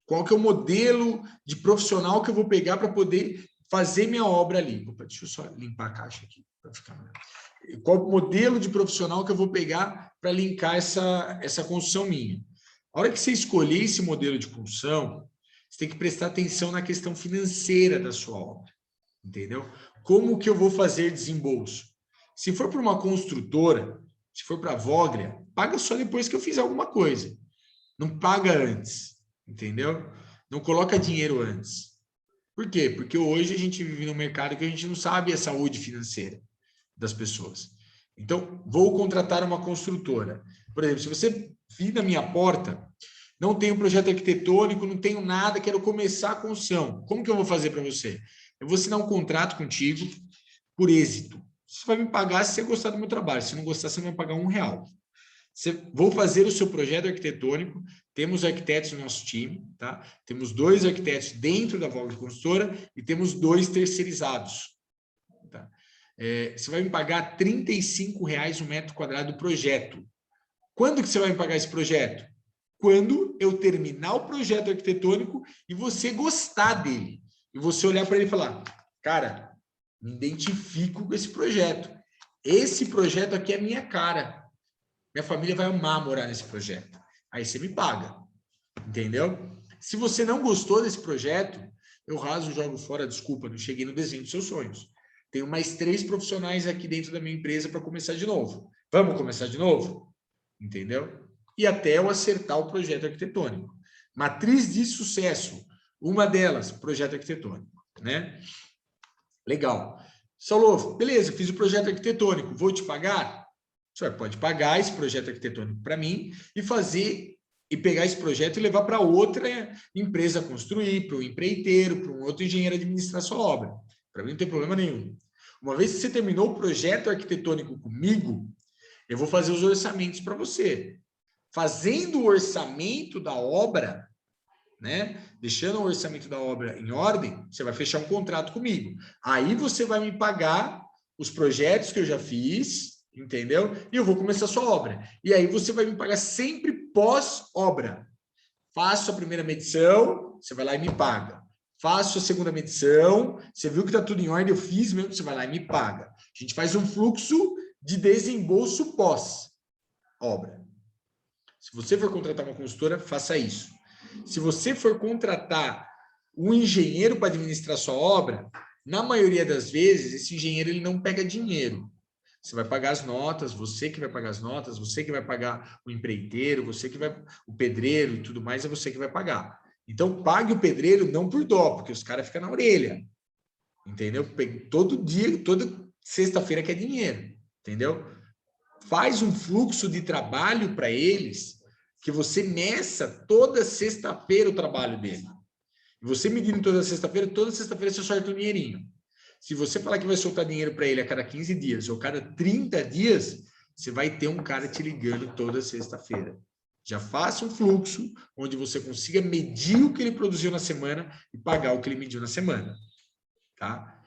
qual que é o modelo de profissional que eu vou pegar para poder fazer minha obra ali. Opa, deixa eu só limpar a caixa aqui para ficar melhor. Qual o modelo de profissional que eu vou pegar para linkar essa construção minha? A hora que você escolher esse modelo de construção, você tem que prestar atenção na questão financeira da sua obra, entendeu? Como que eu vou fazer desembolso? Se for para uma construtora, se for para a Voglia, paga só depois que eu fizer alguma coisa. Não paga antes, entendeu? Não coloca dinheiro antes. Por quê? Porque hoje a gente vive num mercado que a gente não sabe a saúde financeira das pessoas. Então, vou contratar uma construtora. Por exemplo, se você vir na minha porta, não tenho projeto arquitetônico, não tenho nada, quero começar a construção. Como que eu vou fazer para você? Eu vou assinar um contrato contigo por êxito. Você vai me pagar se você gostar do meu trabalho. Se não gostar, você não vai pagar R$1. Vou fazer o seu projeto arquitetônico. Temos arquitetos no nosso time, tá? Temos 2 arquitetos dentro da Voglia Construtora e temos 2 terceirizados. Tá? Você vai me pagar R$35 o metro quadrado do projeto. Quando que você vai me pagar esse projeto? Quando eu terminar o projeto arquitetônico e você gostar dele. E você olhar para ele e falar, cara, me identifico com esse projeto. Esse projeto aqui é minha cara. Minha família vai amar morar nesse projeto. Aí você me paga. Entendeu? Se você não gostou desse projeto, eu raso, jogo fora, desculpa, não cheguei no desenho dos seus sonhos. Tenho mais 3 profissionais aqui dentro da minha empresa para começar de novo. Vamos começar de novo? Entendeu? E até eu acertar o projeto arquitetônico. Matriz de sucesso. Uma delas, projeto arquitetônico, né? Legal. Saulo, beleza, fiz o projeto arquitetônico, vou te pagar? O senhor pode pagar esse projeto arquitetônico para mim e pegar esse projeto e levar para outra empresa construir, para um empreiteiro, para um outro engenheiro administrar sua obra. Para mim não tem problema nenhum. Uma vez que você terminou o projeto arquitetônico comigo, eu vou fazer os orçamentos para você. Fazendo o orçamento da obra, né? Deixando o orçamento da obra em ordem, você vai fechar um contrato comigo. Aí você vai me pagar os projetos que eu já fiz, entendeu? E eu vou começar a sua obra. E aí você vai me pagar sempre pós-obra. Faço a primeira medição, você vai lá e me paga. Faço a segunda medição, você viu que está tudo em ordem, eu fiz mesmo, você vai lá e me paga. A gente faz um fluxo de desembolso pós-obra. Se você for contratar uma consultora, faça isso. Se você for contratar um engenheiro para administrar sua obra, na maioria das vezes, esse engenheiro ele não pega dinheiro. Você vai pagar as notas, você que vai pagar as notas, você que vai pagar o empreiteiro, você que vai, o pedreiro e tudo mais, é você que vai pagar. Então, pague o pedreiro não por dó, porque os caras ficam na orelha. Entendeu? Todo dia, toda sexta-feira quer dinheiro. Entendeu? Faz um fluxo de trabalho para eles, que você meça toda sexta-feira o trabalho dele. E você medindo toda sexta-feira você solta um dinheirinho. Se você falar que vai soltar dinheiro para ele a cada 15 dias ou cada 30 dias, você vai ter um cara te ligando toda sexta-feira. Já faça um fluxo onde você consiga medir o que ele produziu na semana e pagar o que ele mediu na semana. Tá?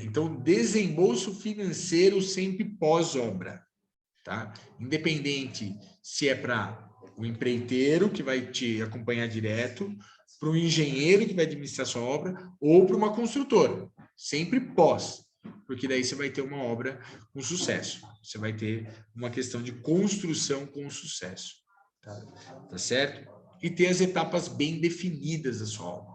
Então, desembolso financeiro sempre pós-obra. Tá? Independente se é para o empreiteiro, que vai te acompanhar direto, para o engenheiro que vai administrar sua obra, ou para uma construtora. Sempre pós, porque daí você vai ter uma obra com sucesso. Você vai ter uma questão de construção com sucesso. Tá certo? E ter as etapas bem definidas da sua obra.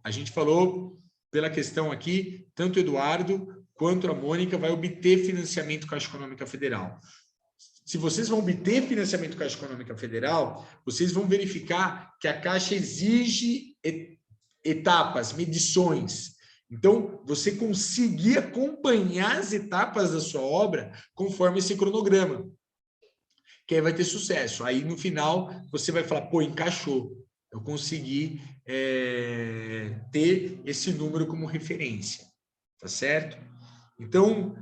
A gente falou, pela questão aqui, tanto o Eduardo quanto a Mônica vai obter financiamento Caixa Econômica Federal. Se vocês vão obter financiamento Caixa Econômica Federal, vocês vão verificar que a Caixa exige etapas, medições. Então, você conseguir acompanhar as etapas da sua obra conforme esse cronograma, que aí vai ter sucesso. Aí, no final, você vai falar, pô, encaixou. Eu consegui ter esse número como referência. Tá certo? Então,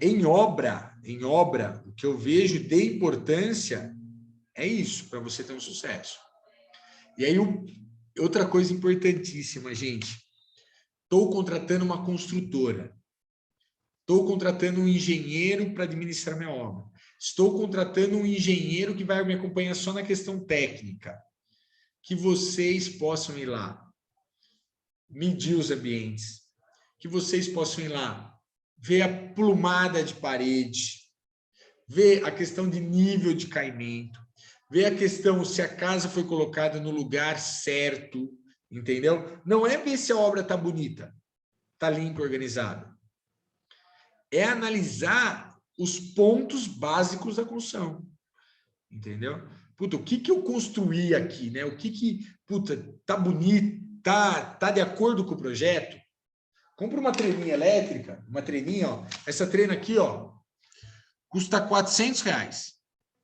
em obra, o que eu vejo de importância é isso, para você ter um sucesso. E aí, outra coisa importantíssima, gente. Estou contratando uma construtora. Estou contratando um engenheiro para administrar minha obra. Estou contratando um engenheiro que vai me acompanhar só na questão técnica. Que vocês possam ir lá, medir os ambientes. Que vocês possam ir lá, ver a plumada de parede, ver a questão de nível de caimento, ver a questão se a casa foi colocada no lugar certo, entendeu? Não é ver se a obra está bonita, está limpa, organizada. É analisar os pontos básicos da construção, entendeu? Puta, o que eu construí aqui, né? O puta, tá bonito, tá de acordo com o projeto? Compra uma treninha elétrica, uma treninha, ó. Essa trena aqui, ó, custa R$400.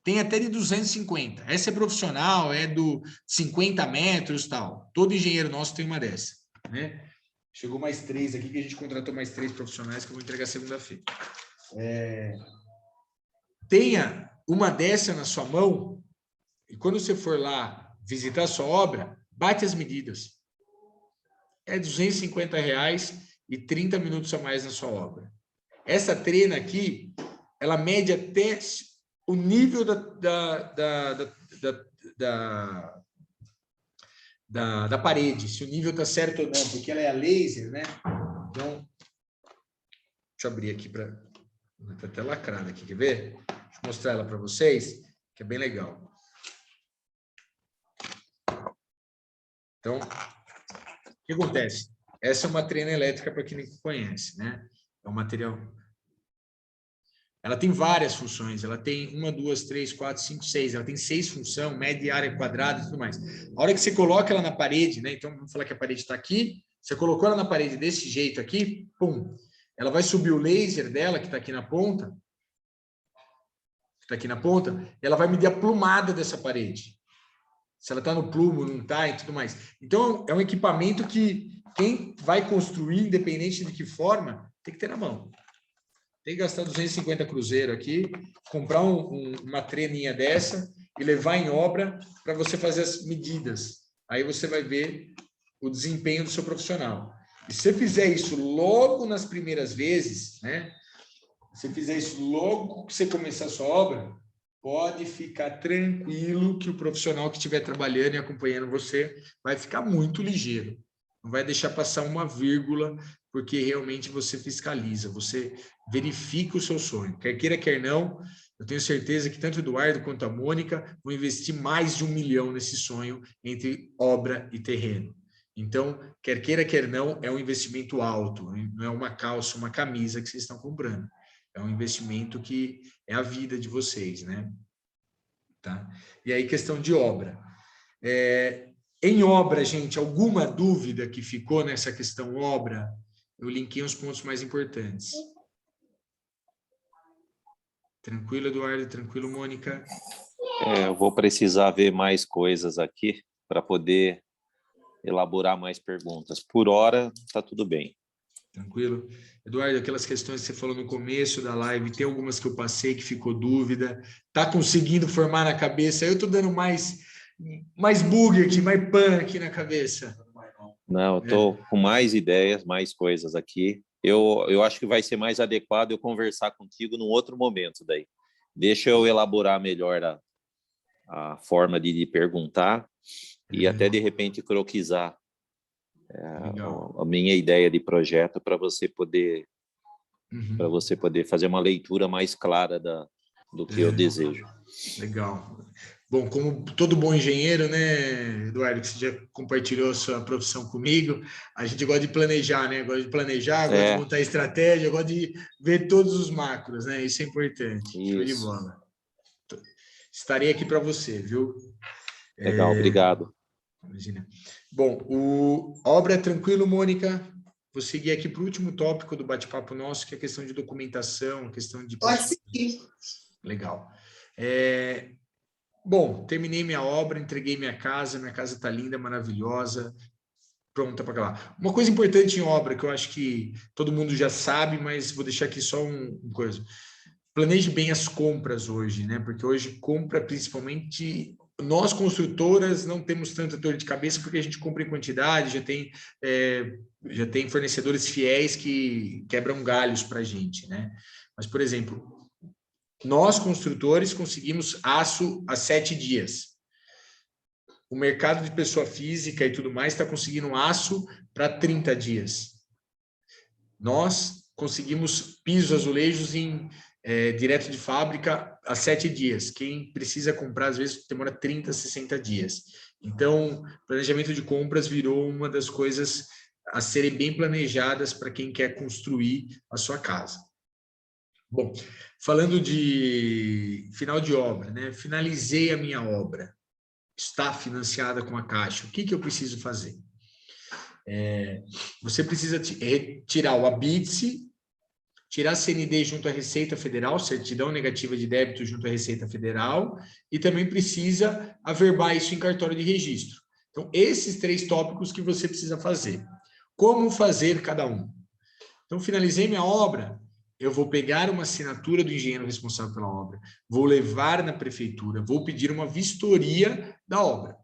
Tem até de 250. Essa é profissional, é do 50 metros e tal. Todo engenheiro nosso tem uma dessa, né? Chegou mais 3 aqui, que a gente contratou mais 3 profissionais que eu vou entregar segunda-feira. Tenha uma dessa na sua mão e quando você for lá visitar a sua obra, bate as medidas. É R$250 e 30 minutos a mais na sua obra. Essa trena aqui, ela mede até o nível da parede, se o nível está certo ou não, porque ela é a laser, né? Então, deixa eu abrir aqui para... Está até lacrada aqui, quer ver? Deixa eu mostrar ela para vocês, que é bem legal. Então, o que acontece? Essa é uma trena elétrica para quem não conhece, né? É um material... Ela tem várias funções, ela tem 1, 2, 3, 4, 5, 6, ela tem 6 funções, média, área quadrada e tudo mais. A hora que você coloca ela na parede, né? Então, vamos falar que a parede está aqui, você colocou ela na parede desse jeito aqui, pum, ela vai subir o laser dela, que está aqui na ponta, ela vai medir a plumada dessa parede. Se ela está no plumo, não está e tudo mais. Então, é um equipamento que quem vai construir, independente de que forma, tem que ter na mão. Tem que gastar 250 cruzeiro aqui, comprar uma treninha dessa e levar em obra para você fazer as medidas. Aí você vai ver o desempenho do seu profissional. E se você fizer isso logo nas primeiras vezes, né? você fizer isso logo que você começar a sua obra, pode ficar tranquilo que o profissional que estiver trabalhando e acompanhando você vai ficar muito ligeiro. Não vai deixar passar uma vírgula, porque realmente você fiscaliza, você verifica o seu sonho. Quer queira, quer não, eu tenho certeza que tanto o Eduardo quanto a Mônica vão investir mais de 1 milhão nesse sonho entre obra e terreno. Então, quer queira, quer não, é um investimento alto, não é uma calça, uma camisa que vocês estão comprando. É um investimento que é a vida de vocês, né? Tá? E aí, questão de obra. Em obra, gente, alguma dúvida que ficou nessa questão obra? Eu linkei os pontos mais importantes. Tranquilo, Eduardo? Tranquilo, Mônica? Eu vou precisar ver mais coisas aqui para poder elaborar mais perguntas. Por hora, está tudo bem. Tranquilo. Eduardo, aquelas questões que você falou no começo da live, tem algumas que eu passei que ficou dúvida, tá conseguindo formar na cabeça? Eu tô dando mais bug aqui, mais pan aqui na cabeça. Não, eu tô com mais ideias, mais coisas aqui. Eu acho que vai ser mais adequado eu conversar contigo num outro momento daí. Deixa eu elaborar melhor a forma de perguntar e até, de repente, croquisar a minha ideia de projeto para você poder fazer uma leitura mais clara do que eu desejo. Legal. Bom, como todo bom engenheiro, né, Eduardo, que você já compartilhou a sua profissão comigo, a gente gosta de planejar, né? Gosta de planejar, gosta de montar estratégia, gosta de ver todos os macros, né? Isso é importante. Show de bola. Estarei aqui para você, viu? Legal, obrigado. Imagina. Bom, a obra é tranquilo, Mônica? Vou seguir aqui para o último tópico do bate-papo nosso, que é a questão de documentação, a questão de... Pode seguir. Legal. Bom, terminei minha obra, entreguei minha casa está linda, maravilhosa, pronta para acabar. Uma coisa importante em obra, que eu acho que todo mundo já sabe, mas vou deixar aqui só uma coisa. Planeje bem as compras hoje, né? Porque hoje compra principalmente... Nós, construtoras, não temos tanta dor de cabeça porque a gente compra em quantidade, já tem fornecedores fiéis que quebram galhos para a gente, né? Mas, por exemplo, nós, construtores, conseguimos aço a 7 dias. O mercado de pessoa física e tudo mais está conseguindo aço para 30 dias. Nós conseguimos pisos, azulejos direto de fábrica a 7 dias. Quem precisa comprar, às vezes, demora 30, 60 dias. Então, planejamento de compras virou uma das coisas a serem bem planejadas para quem quer construir a sua casa. Bom, falando de final de obra, né? Finalizei a minha obra. Está financiada com a Caixa. O que eu preciso fazer? Você precisa tirar o ABITSE, tirar a CND junto à Receita Federal, certidão negativa de débito junto à Receita Federal, e também precisa averbar isso em cartório de registro. Então, esses 3 tópicos que você precisa fazer. Como fazer cada um? Então, finalizei minha obra, eu vou pegar uma assinatura do engenheiro responsável pela obra, vou levar na prefeitura, vou pedir uma vistoria da obra.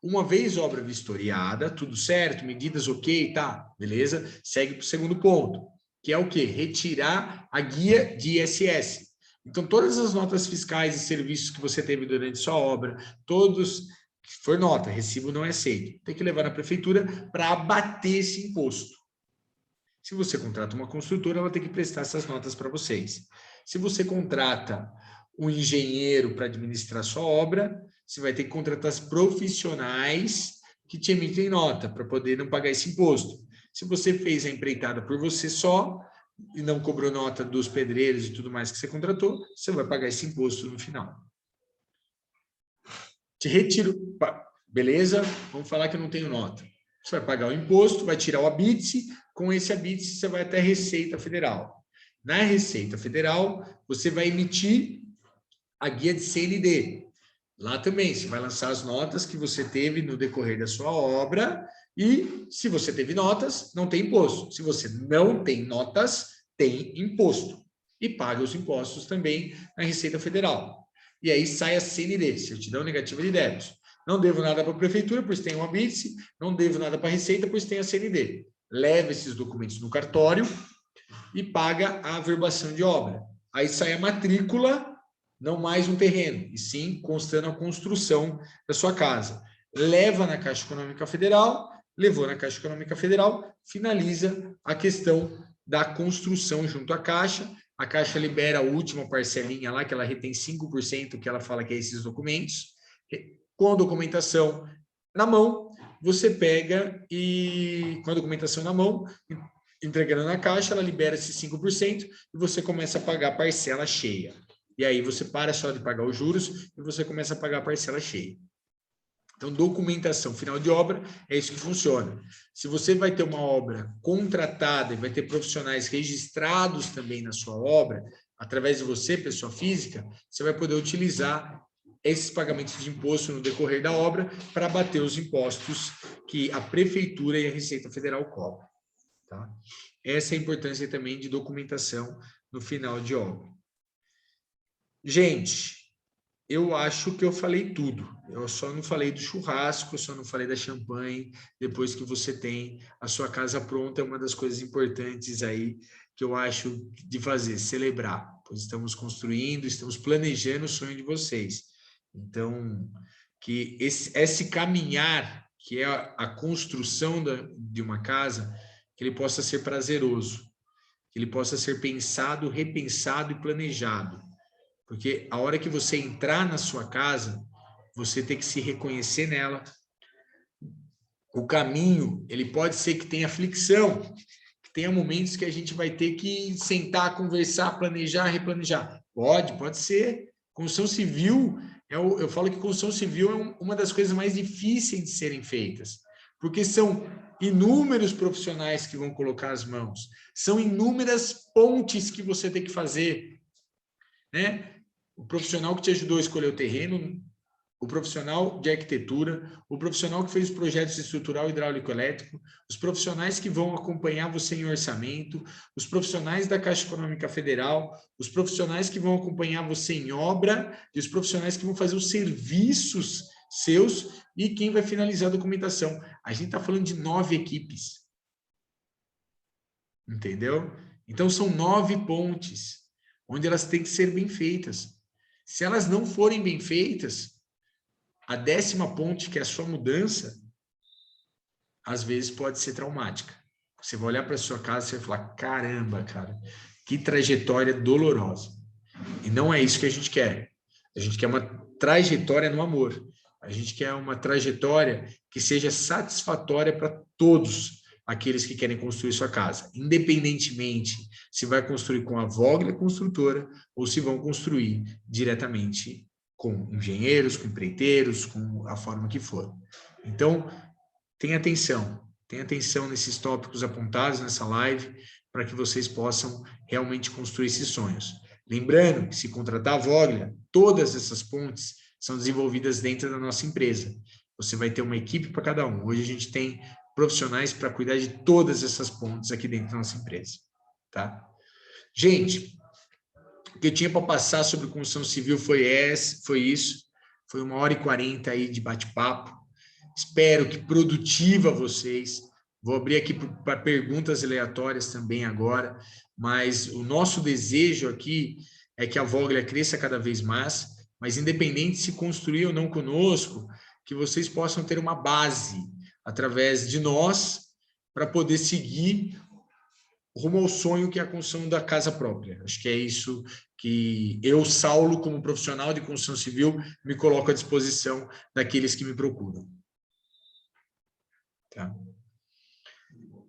Uma vez obra vistoriada, tudo certo, medidas ok, tá, beleza? Segue para o segundo ponto, que é o quê? Retirar a guia de ISS. Então, todas as notas fiscais e serviços que você teve durante sua obra, todos, que for nota, recibo não é aceito, tem que levar na prefeitura para abater esse imposto. Se você contrata uma construtora, ela tem que prestar essas notas para vocês. Se você contrata um engenheiro para administrar sua obra, você vai ter que contratar as profissionais que te emitem nota para poder não pagar esse imposto. Se você fez a empreitada por você só e não cobrou nota dos pedreiros e tudo mais que você contratou, você vai pagar esse imposto no final. Te retiro, beleza? Vamos falar que eu não tenho nota. Você vai pagar o imposto, vai tirar o ABITSE, com esse ABITSE você vai até a Receita Federal. Na Receita Federal, você vai emitir a guia de CND. Lá também, você vai lançar as notas que você teve no decorrer da sua obra e, se você teve notas, não tem imposto. Se você não tem notas, tem imposto. E paga os impostos também na Receita Federal. E aí sai a CND, Certidão Negativa de Débitos. Não devo nada para a prefeitura, pois tem um ABITSE, não devo nada para a Receita, pois tem a CND. Leva esses documentos no cartório, e paga a averbação de obra. Aí sai a matrícula, não mais um terreno, e sim constando a construção da sua casa. Leva na Caixa Econômica Federal, levou na Caixa Econômica Federal, finaliza a questão da construção junto à Caixa. A Caixa libera a última parcelinha lá, que ela retém 5%, que ela fala que é esses documentos. Com a documentação na mão, você pega e, com a documentação na mão, entregando na Caixa, ela libera esses 5% e você começa a pagar a parcela cheia. E aí você para só de pagar os juros e você começa a pagar a parcela cheia. Então, documentação final de obra é isso que funciona. Se você vai ter uma obra contratada e vai ter profissionais registrados também na sua obra, através de você, pessoa física, você vai poder utilizar esses pagamentos de imposto no decorrer da obra para abater os impostos que a Prefeitura e a Receita Federal cobram. Tá? Essa é a importância também de documentação no final de obra. Gente, eu acho que eu falei tudo. Eu só não falei do churrasco, eu só não falei da champanhe. Depois que você tem a sua casa pronta, é uma das coisas importantes aí que eu acho de fazer, celebrar. Pois estamos construindo, estamos planejando o sonho de vocês. Então, que esse caminhar, que é a construção de uma casa, que ele possa ser prazeroso, que ele possa ser pensado, repensado e planejado. Porque a hora que você entrar na sua casa, você tem que se reconhecer nela. O caminho, ele pode ser que tenha fricção, que tenha momentos que a gente vai ter que sentar, conversar, planejar, replanejar. Pode ser. Construção civil, eu falo que construção civil é uma das coisas mais difíceis de serem feitas, porque são inúmeros profissionais que vão colocar as mãos, são inúmeras pontes que você tem que fazer, né? O profissional que te ajudou a escolher o terreno, o profissional de arquitetura, o profissional que fez os projetos estrutural, hidráulico, elétrico, os profissionais que vão acompanhar você em orçamento, os profissionais da Caixa Econômica Federal, os profissionais que vão acompanhar você em obra e os profissionais que vão fazer os serviços seus e quem vai finalizar a documentação. A gente está falando de 9 equipes. Entendeu? Então, são 9 pontes, onde elas têm que ser bem feitas. Se elas não forem bem feitas, a 10ª ponte, que é a sua mudança, às vezes pode ser traumática. Você vai olhar para a sua casa e vai falar, caramba, cara, que trajetória dolorosa. E não é isso que a gente quer. A gente quer uma trajetória no amor. A gente quer uma trajetória que seja satisfatória para todos aqueles que querem construir sua casa, independentemente se vai construir com a Vogler construtora ou se vão construir diretamente com engenheiros, com empreiteiros, com a forma que for. Então, tenha atenção nesses tópicos apontados nessa live para que vocês possam realmente construir esses sonhos. Lembrando que se contratar a Vogler, todas essas pontes são desenvolvidas dentro da nossa empresa. Você vai ter uma equipe para cada um. Hoje a gente tem profissionais para cuidar de todas essas pontes aqui dentro da nossa empresa, tá? Gente, o que eu tinha para passar sobre construção civil foi isso. Foi 1h40 aí de bate-papo. Espero que produtiva vocês. Vou abrir aqui para perguntas aleatórias também agora, mas o nosso desejo aqui é que a Vogler cresça cada vez mais, mas independente se construir ou não conosco, que vocês possam ter uma base através de nós, para poder seguir rumo ao sonho que é a construção da casa própria. Acho que é isso que eu, Saulo, como profissional de construção civil, me coloco à disposição daqueles que me procuram. Tá?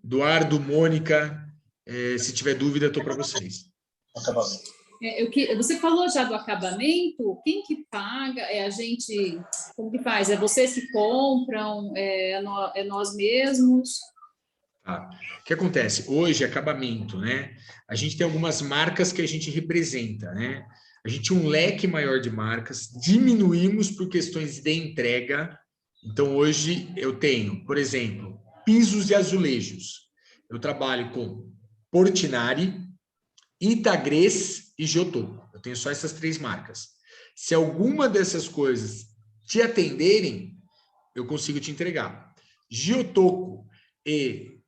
Eduardo, Mônica, se tiver dúvida, estou para vocês. Acabamento. Você falou já do acabamento, quem que paga? É a gente, como que faz? É vocês que compram? É nós mesmos? Tá. O que acontece? Hoje, acabamento, né? A gente tem algumas marcas que a gente representa, né? A gente tem um leque maior de marcas, diminuímos por questões de entrega. Então, hoje eu tenho, por exemplo, pisos e azulejos. Eu trabalho com Portinari, Itagrês e Jotô. Eu tenho só essas 3 marcas. Se alguma dessas coisas te atenderem, eu consigo te entregar. Giotoco e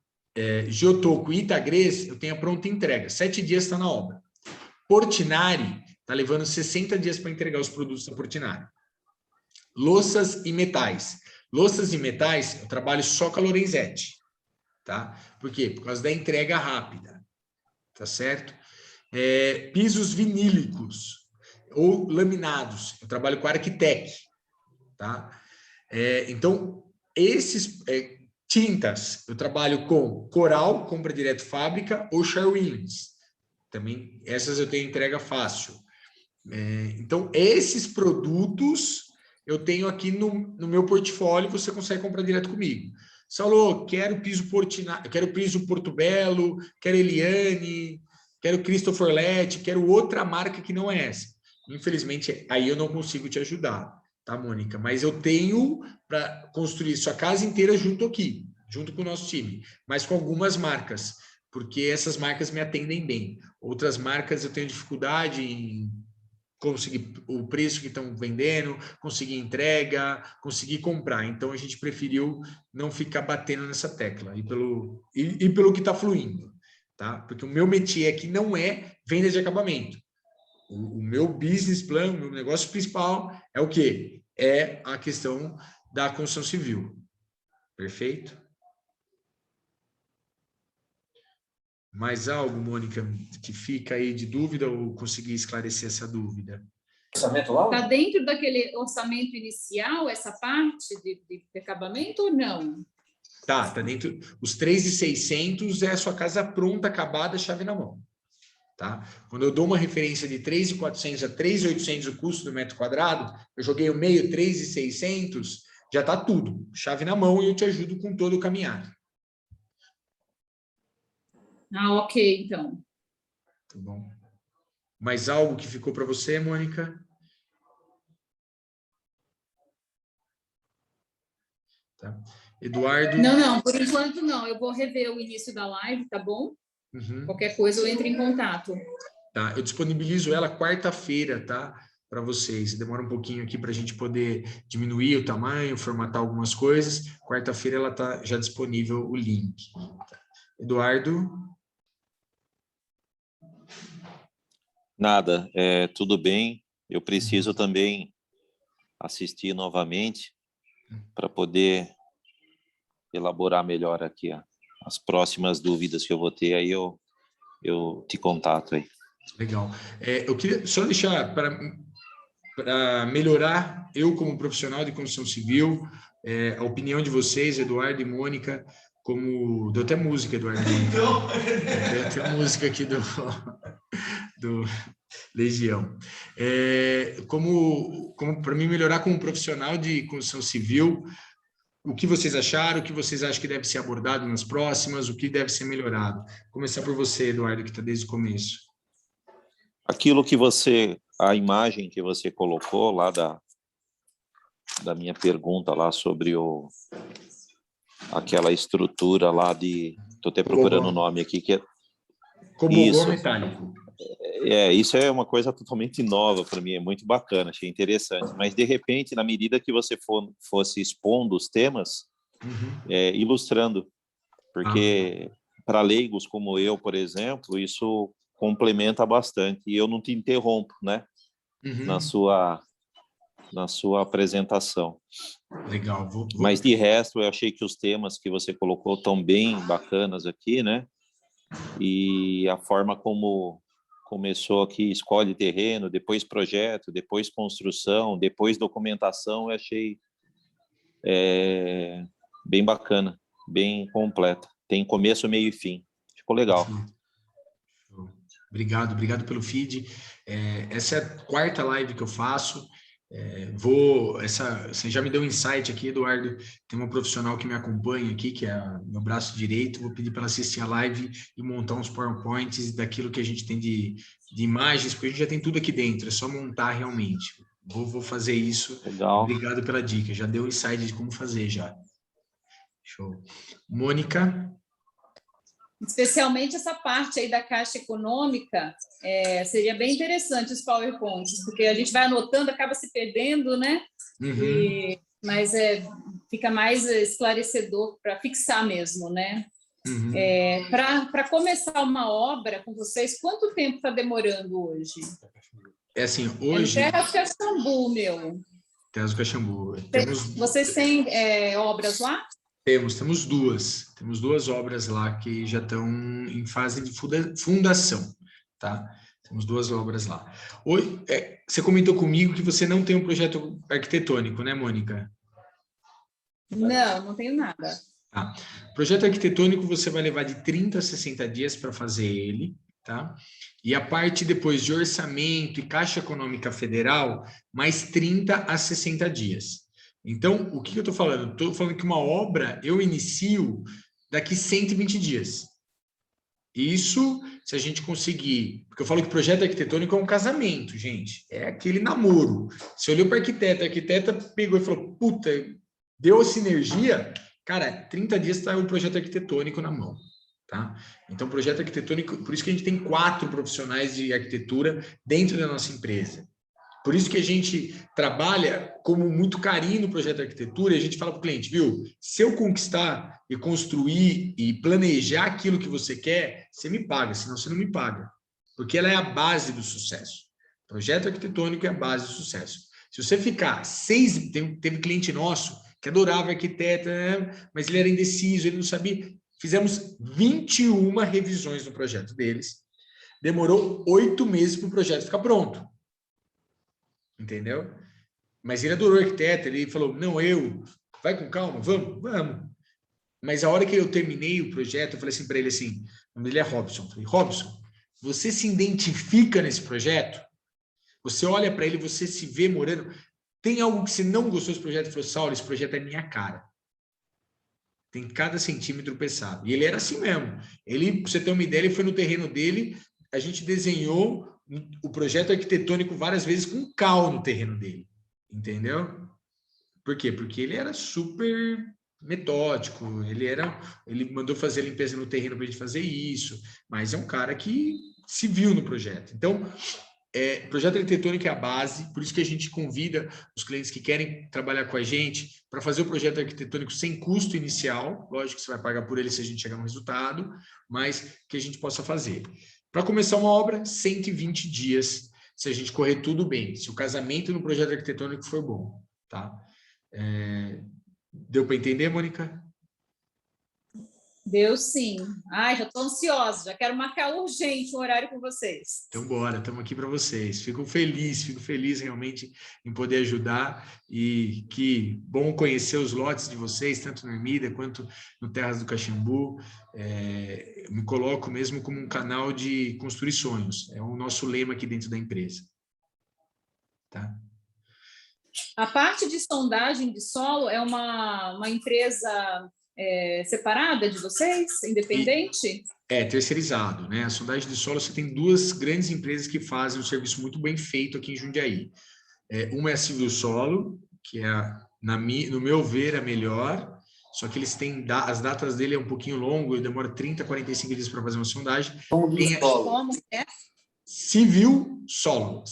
Geotoco e Itagrês, eu tenho a pronta entrega. 7 dias está na obra. Portinari está levando 60 dias para entregar os produtos da Portinari. Louças e metais. Louças e metais, eu trabalho só com a Lorenzetti. Tá? Por quê? Por causa da entrega rápida. Tá certo? Pisos vinílicos ou laminados. Eu trabalho com a Arquitec. Tá? Então, esses tintas, eu trabalho com Coral, compra direto fábrica, ou Sherwin-Williams. Também, essas eu tenho entrega fácil. Então, esses produtos eu tenho aqui no meu portfólio, você consegue comprar direto comigo. Saulo, quero piso Portinari, quero piso Porto Belo, quero Eliane, quero Christopher Lett, quero outra marca que não é essa. Infelizmente, aí eu não consigo te ajudar, tá, Mônica? Mas eu tenho para construir sua casa inteira junto aqui, junto com o nosso time, mas com algumas marcas, porque essas marcas me atendem bem. Outras marcas eu tenho dificuldade em conseguir o preço que estão vendendo, conseguir entrega, conseguir comprar. Então, a gente preferiu não ficar batendo nessa tecla e pelo que está fluindo, tá? Porque o meu métier aqui não é venda de acabamento. O meu business plan, o meu negócio principal é o quê? É a questão da construção civil. Perfeito? Mais algo, Mônica, que fica aí de dúvida ou consegui esclarecer essa dúvida? Orçamento lá? Está dentro daquele orçamento inicial, essa parte de acabamento ou não? Tá dentro. Os 3.600 é a sua casa pronta, acabada, chave na mão. Tá? Quando eu dou uma referência de 3.400 a 3.800 o custo do metro quadrado, eu joguei o meio 3.600, já está tudo, chave na mão, e eu te ajudo com todo o caminhar. Ok, então. Tá bom. Mais algo que ficou para você, Mônica? Tá. Eduardo? Não, por enquanto não. Eu vou rever o início da live, tá bom? Uhum. Qualquer coisa eu entro em contato. Tá, eu disponibilizo ela quarta-feira, tá? Para vocês. Demora um pouquinho aqui para a gente poder diminuir o tamanho, formatar algumas coisas. Quarta-feira ela tá já disponível o link. Eduardo? Nada, tudo bem. Eu preciso também assistir novamente para poder elaborar melhor aqui as próximas dúvidas que eu vou ter. Aí eu te contato aí. Legal. Eu queria só deixar para melhorar, eu como profissional de construção civil, a opinião de vocês, Eduardo e Mônica, como... Deu até música, Eduardo e Mônica. Deu até música aqui do Legião. Como para mim melhorar como profissional de construção civil, o que vocês acharam, o que vocês acham que deve ser abordado nas próximas, o que deve ser melhorado? Vou começar por você, Eduardo, que está desde o começo. Aquilo que a imagem que você colocou lá da minha pergunta lá sobre aquela estrutura lá estou até procurando o nome aqui, que é... Cobogó metálico. Isso é uma coisa totalmente nova para mim, é muito bacana, achei interessante. Mas, de repente, na medida que você fosse expondo os temas, ilustrando, porque para leigos como eu, por exemplo, isso complementa bastante, e eu não te interrompo, né? Na sua apresentação. Legal. Mas, de resto, eu achei que os temas que você colocou estão bem bacanas aqui, né? E a forma como começou aqui, escolhe terreno, depois projeto, depois construção, depois documentação, eu achei bem bacana, bem completa. Tem começo, meio e fim. Ficou legal. Obrigado pelo feed. Essa é a quarta live que eu faço. Você já me deu um insight aqui, Eduardo. Tem uma profissional que me acompanha aqui, que é meu braço direito. Vou pedir para ela assistir a live e montar uns PowerPoints daquilo que a gente tem de imagens, porque a gente já tem tudo aqui dentro, é só montar realmente. Vou fazer isso. Legal. Obrigado pela dica. Já deu um insight de como fazer já. Show. Mônica? Especialmente essa parte aí da Caixa Econômica, seria bem interessante os PowerPoints, porque a gente vai anotando, acaba se perdendo, né? Mas fica mais esclarecedor para fixar mesmo, né? Uhum. Para começar uma obra com vocês, quanto tempo está demorando hoje? É assim, hoje... É no Terras Caxambu, meu. Terras do Caxambu. Vocês têm obras lá? Temos duas. Temos duas obras lá que já estão em fase de fundação, tá? Temos duas obras lá. Você comentou comigo que você não tem um projeto arquitetônico, né, Mônica? Não tenho nada. Tá. Projeto arquitetônico você vai levar de 30 a 60 dias para fazer ele, tá? E a parte depois de orçamento e Caixa Econômica Federal, mais 30 a 60 dias. Então, o que eu estou falando? Estou falando que uma obra eu inicio daqui 120 dias. Isso, se a gente conseguir... Porque eu falo que projeto arquitetônico é um casamento, gente. É aquele namoro. Você olhou para a arquiteta pegou e falou, puta, deu a sinergia, cara, 30 dias está o projeto arquitetônico na mão. Tá? Então, projeto arquitetônico, por isso que a gente tem 4 profissionais de arquitetura dentro da nossa empresa. Por isso que a gente trabalha como muito carinho no projeto de arquitetura, e a gente fala para o cliente, viu, se eu conquistar e construir e planejar aquilo que você quer, você me paga, senão você não me paga. Porque ela é a base do sucesso. Projeto arquitetônico é a base do sucesso. Se você ficar 6... Teve cliente nosso que adorava arquiteto, mas ele era indeciso, ele não sabia. Fizemos 21 revisões no projeto deles. Demorou 8 meses para o projeto ficar pronto. Entendeu? Mas ele adorou o arquiteto, ele falou, não, vai com calma, vamos. Mas a hora que eu terminei o projeto, eu falei assim para ele assim, o nome dele é Robson, eu falei, Robson, você se identifica nesse projeto? Você olha para ele, você se vê morando, tem algo que você não gostou desse projeto? Ele falou, Saulo, esse projeto é minha cara. Tem cada centímetro pensado. E ele era assim mesmo. Ele, para você ter uma ideia, ele foi no terreno dele, a gente desenhou o projeto arquitetônico várias vezes com cal no terreno dele, entendeu? Por quê? Porque ele era super metódico, ele mandou fazer a limpeza no terreno para a gente fazer isso, mas é um cara que se viu no projeto. Então, projeto arquitetônico é a base, por isso que a gente convida os clientes que querem trabalhar com a gente para fazer o projeto arquitetônico sem custo inicial, lógico que você vai pagar por ele se a gente chegar no resultado, mas que a gente possa fazer. Para começar uma obra, 120 dias, se a gente correr tudo bem, se o casamento no projeto arquitetônico for bom, tá? Deu para entender, Mônica? Deu sim. Ai, já estou ansiosa, já quero marcar urgente um horário com vocês. Então, bora, estamos aqui para vocês. Fico feliz realmente em poder ajudar e que bom conhecer os lotes de vocês, tanto no Ermida quanto no Terras do Caxambu. Me coloco mesmo como um canal de construir sonhos. É o nosso lema aqui dentro da empresa. Tá? A parte de sondagem de solo é uma empresa separada de vocês, independente? Terceirizado, né? A sondagem de solo, você tem 2 grandes empresas que fazem um serviço muito bem feito aqui em Jundiaí. Uma é a Civil Solo, que é, no meu ver, a melhor, só que eles têm, as datas dele é um pouquinho longo, demora 30, 45 dias para fazer uma sondagem. Como é? Civil Solo.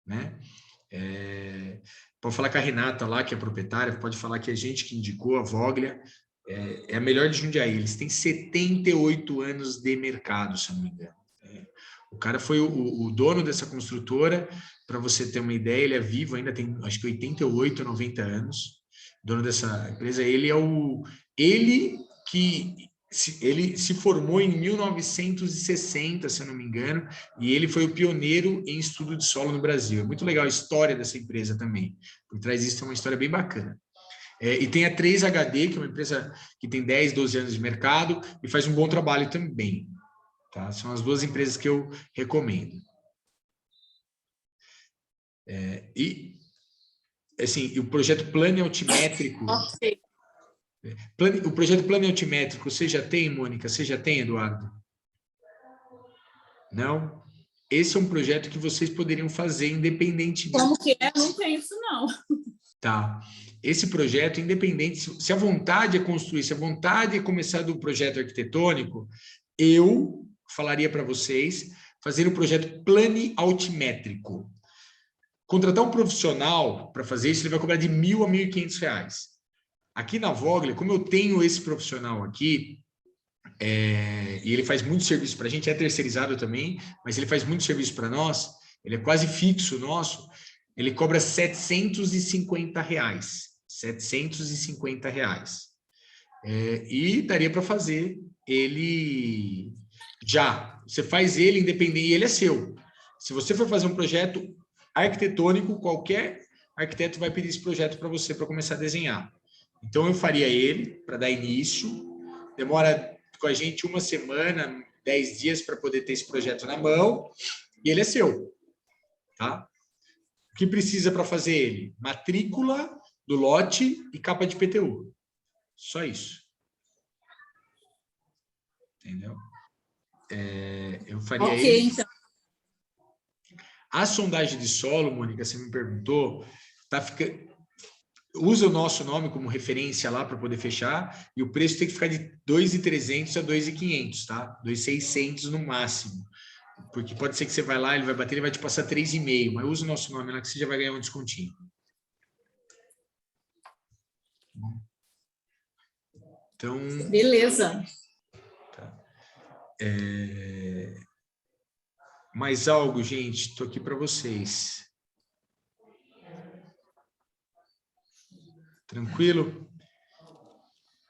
Né? Pode falar com a Renata lá, que é proprietária, pode falar que é a gente que indicou, a Voglia, é a melhor de Jundiaí. Eles têm 78 anos de mercado, se eu não me engano. O cara foi o dono dessa construtora, para você ter uma ideia, ele é vivo, ainda tem acho que 88, 90 anos, dono dessa empresa. Ele se formou em 1960, se eu não me engano, e ele foi o pioneiro em estudo de solo no Brasil. É muito legal a história dessa empresa também. Por trás disso é uma história bem bacana. E tem a 3HD, que é uma empresa que tem 10, 12 anos de mercado e faz um bom trabalho também. Tá? São as 2 empresas que eu recomendo. E, assim, o projeto Plano Altimétrico... Ok. O projeto Plano Altimétrico, você já tem, Mônica? Você já tem, Eduardo? Não? Esse é um projeto que vocês poderiam fazer independente... Como que é? Não tem isso, não. Tá. Esse projeto, independente, se a vontade é construir, se a vontade é começar do projeto arquitetônico, eu falaria para vocês fazer o projeto Plano Altimétrico. Contratar um profissional para fazer isso, ele vai cobrar de R$1.000 a R$1.500. Aqui na Vogler, como eu tenho esse profissional aqui, e ele faz muito serviço para a gente, é terceirizado também, mas ele faz muito serviço para nós, ele é quase fixo nosso, ele cobra R$750. R$750. E daria para fazer ele já. Você faz ele independente e ele é seu. Se você for fazer um projeto arquitetônico, qualquer arquiteto vai pedir esse projeto para você para começar a desenhar. Então, eu faria ele para dar início. Demora com a gente 1 semana, 10 dias para poder ter esse projeto na mão. E ele é seu. Tá? O que precisa para fazer ele? Matrícula do lote e capa de PTU. Só isso. Entendeu? Eu faria ele. Então. A sondagem de solo, Mônica, você me perguntou, usa o nosso nome como referência lá para poder fechar, e o preço tem que ficar de 2.300 a 2.500, tá? 2.600 no máximo. Porque pode ser que você vai lá, ele vai bater, ele vai te passar 3,5, mas usa o nosso nome lá que você já vai ganhar um descontinho. Então... Beleza. Tá. Mais algo, gente? Estou aqui para vocês. Tranquilo?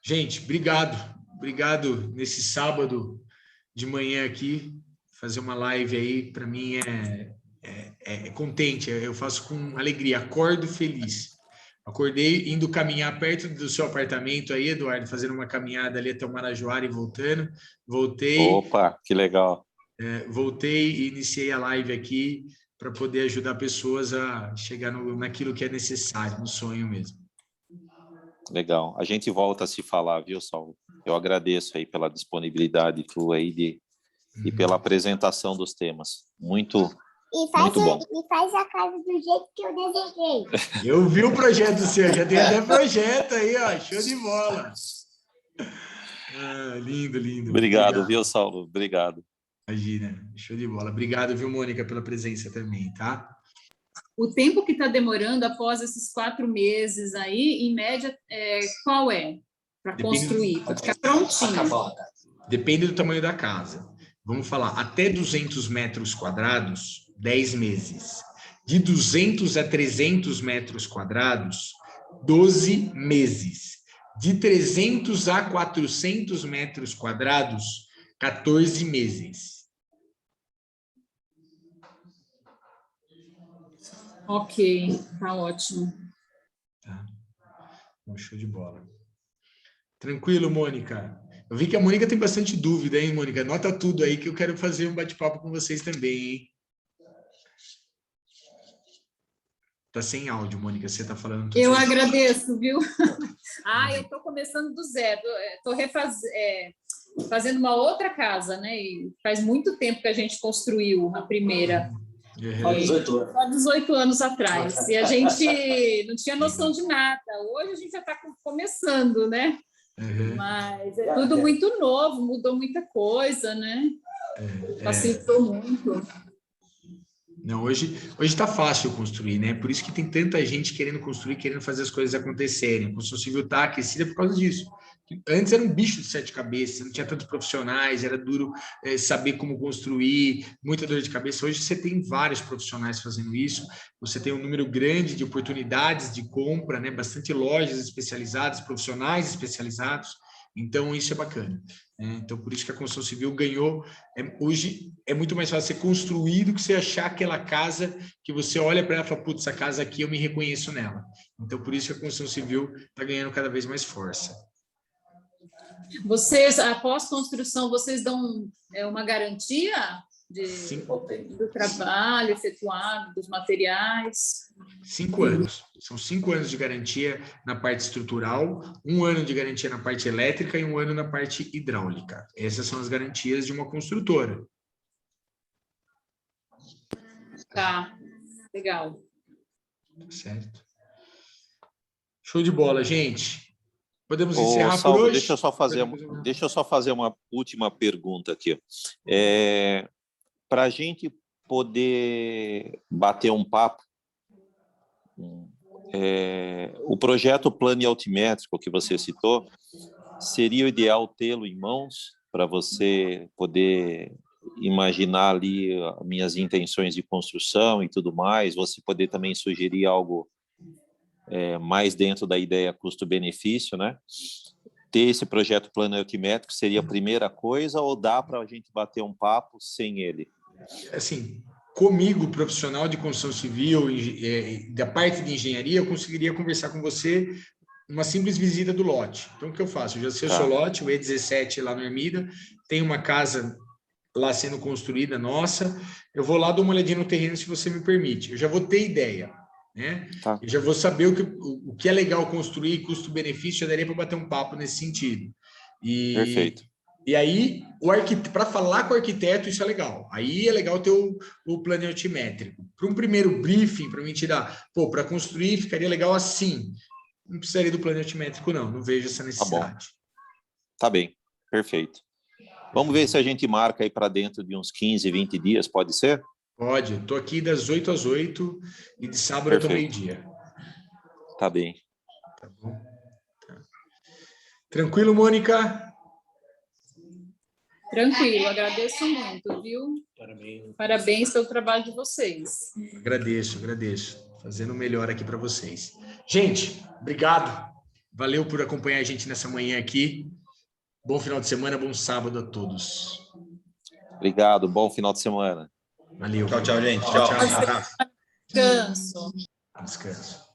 Gente, obrigado. Obrigado nesse sábado de manhã aqui. Fazer uma live aí, para mim, é contente. Eu faço com alegria. Acordo feliz. Acordei indo caminhar perto do seu apartamento aí, Eduardo, fazendo uma caminhada ali até o Marajoara e voltando. Voltei. Opa, que legal. Voltei e iniciei a live aqui para poder ajudar pessoas a chegar naquilo que é necessário, no sonho mesmo. Legal. A gente volta a se falar, viu, Saulo? Eu agradeço aí pela disponibilidade tua aí e pela apresentação dos temas. Muito bom. E faz a casa do jeito que eu desejei. Eu vi o projeto seu, já tem até projeto aí, ó, show de bola. Lindo, lindo. Obrigado, viu, Saulo? Obrigado. Imagina, show de bola. Obrigado, viu, Mônica, pela presença também, tá? O tempo que está demorando após esses 4 meses aí, em média, qual é? Para construir, para ficar prontinho. Depende do tamanho da casa. Vamos falar, até 200 metros quadrados, 10 meses. De 200 a 300 metros quadrados, 12 meses. De 300 a 400 metros quadrados, 14 meses. Ok, tá ótimo. Tá. Show de bola. Tranquilo, Mônica? Eu vi que a Mônica tem bastante dúvida, hein, Mônica? Anota tudo aí que eu quero fazer um bate-papo com vocês também, hein? Tá sem áudio, Mônica, você tá falando... Eu agradeço, viu? Eu tô começando do zero. Tô fazendo uma outra casa, né? E faz muito tempo que a gente construiu a primeira. Há 18 anos. Há 18 anos atrás. E a gente não tinha noção de nada. Hoje a gente já está começando, né? Mas é tudo muito novo, mudou muita coisa, né? Facilitou muito. Não, hoje está fácil construir, né? Por isso que tem tanta gente querendo construir, querendo fazer as coisas acontecerem. A construção civil está aquecida por causa disso. Antes era um bicho de 7 cabeças, não tinha tantos profissionais, era duro saber como construir, muita dor de cabeça. Hoje você tem vários profissionais fazendo isso, você tem um número grande de oportunidades de compra, né? Bastante lojas especializadas, profissionais especializados, então isso é bacana. Então, por isso que a construção civil ganhou. Hoje é muito mais fácil você construir do que você achar aquela casa que você olha para ela e fala, putz, essa casa aqui eu me reconheço nela. Então, por isso que a construção civil está ganhando cada vez mais força. Vocês, após construção, vocês dão uma garantia do trabalho efetuado, dos materiais? 5 anos. São 5 anos de garantia na parte estrutural, 1 ano de garantia na parte elétrica e 1 ano na parte hidráulica. Essas são as garantias de uma construtora. Tá, legal. Certo. Show de bola, gente. Podemos encerrar Saulo, por hoje? Deixa eu só fazer uma última pergunta aqui. Para a gente poder bater um papo O projeto plano e altimétrico que você citou, seria o ideal tê-lo em mãos para você poder imaginar ali minhas intenções de construção e tudo mais, você poder também sugerir algo mais dentro da ideia custo-benefício, né? Ter esse projeto plano e altimétrico seria a primeira coisa, ou dá para a gente bater um papo sem ele? Assim, comigo, profissional de construção civil, da parte de engenharia, eu conseguiria conversar com você uma simples visita do lote. Então, o que eu faço? Eu já sei o seu lote, o E17 lá no Ermida, tem uma casa lá sendo construída, nossa, eu vou lá dar uma olhadinha no terreno, se você me permite. Eu já vou ter ideia, né? Eu já vou saber o que é legal construir, custo-benefício, já daria para bater um papo nesse sentido. Perfeito. E aí, para falar com o arquiteto, isso é legal. Aí é legal ter o plano altimétrico. Para um primeiro briefing, para mim tirar, para construir, ficaria legal assim. Não precisaria do plano altimétrico, não vejo essa necessidade. Tá bem, perfeito. Vamos ver se a gente marca aí para dentro de uns 15, 20 dias, pode ser? Pode, estou aqui das 8 às 8 e de sábado até meio-dia. Tá bem. Tá bom. Tá. Tranquilo, Mônica? Tranquilo, agradeço muito, viu? Parabéns pelo trabalho de vocês. Agradeço. Fazendo o melhor aqui para vocês. Gente, obrigado. Valeu por acompanhar a gente nessa manhã aqui. Bom final de semana, bom sábado a todos. Obrigado, bom final de semana. Valeu. Tchau, gente. Tchau. Descanso. Descanso.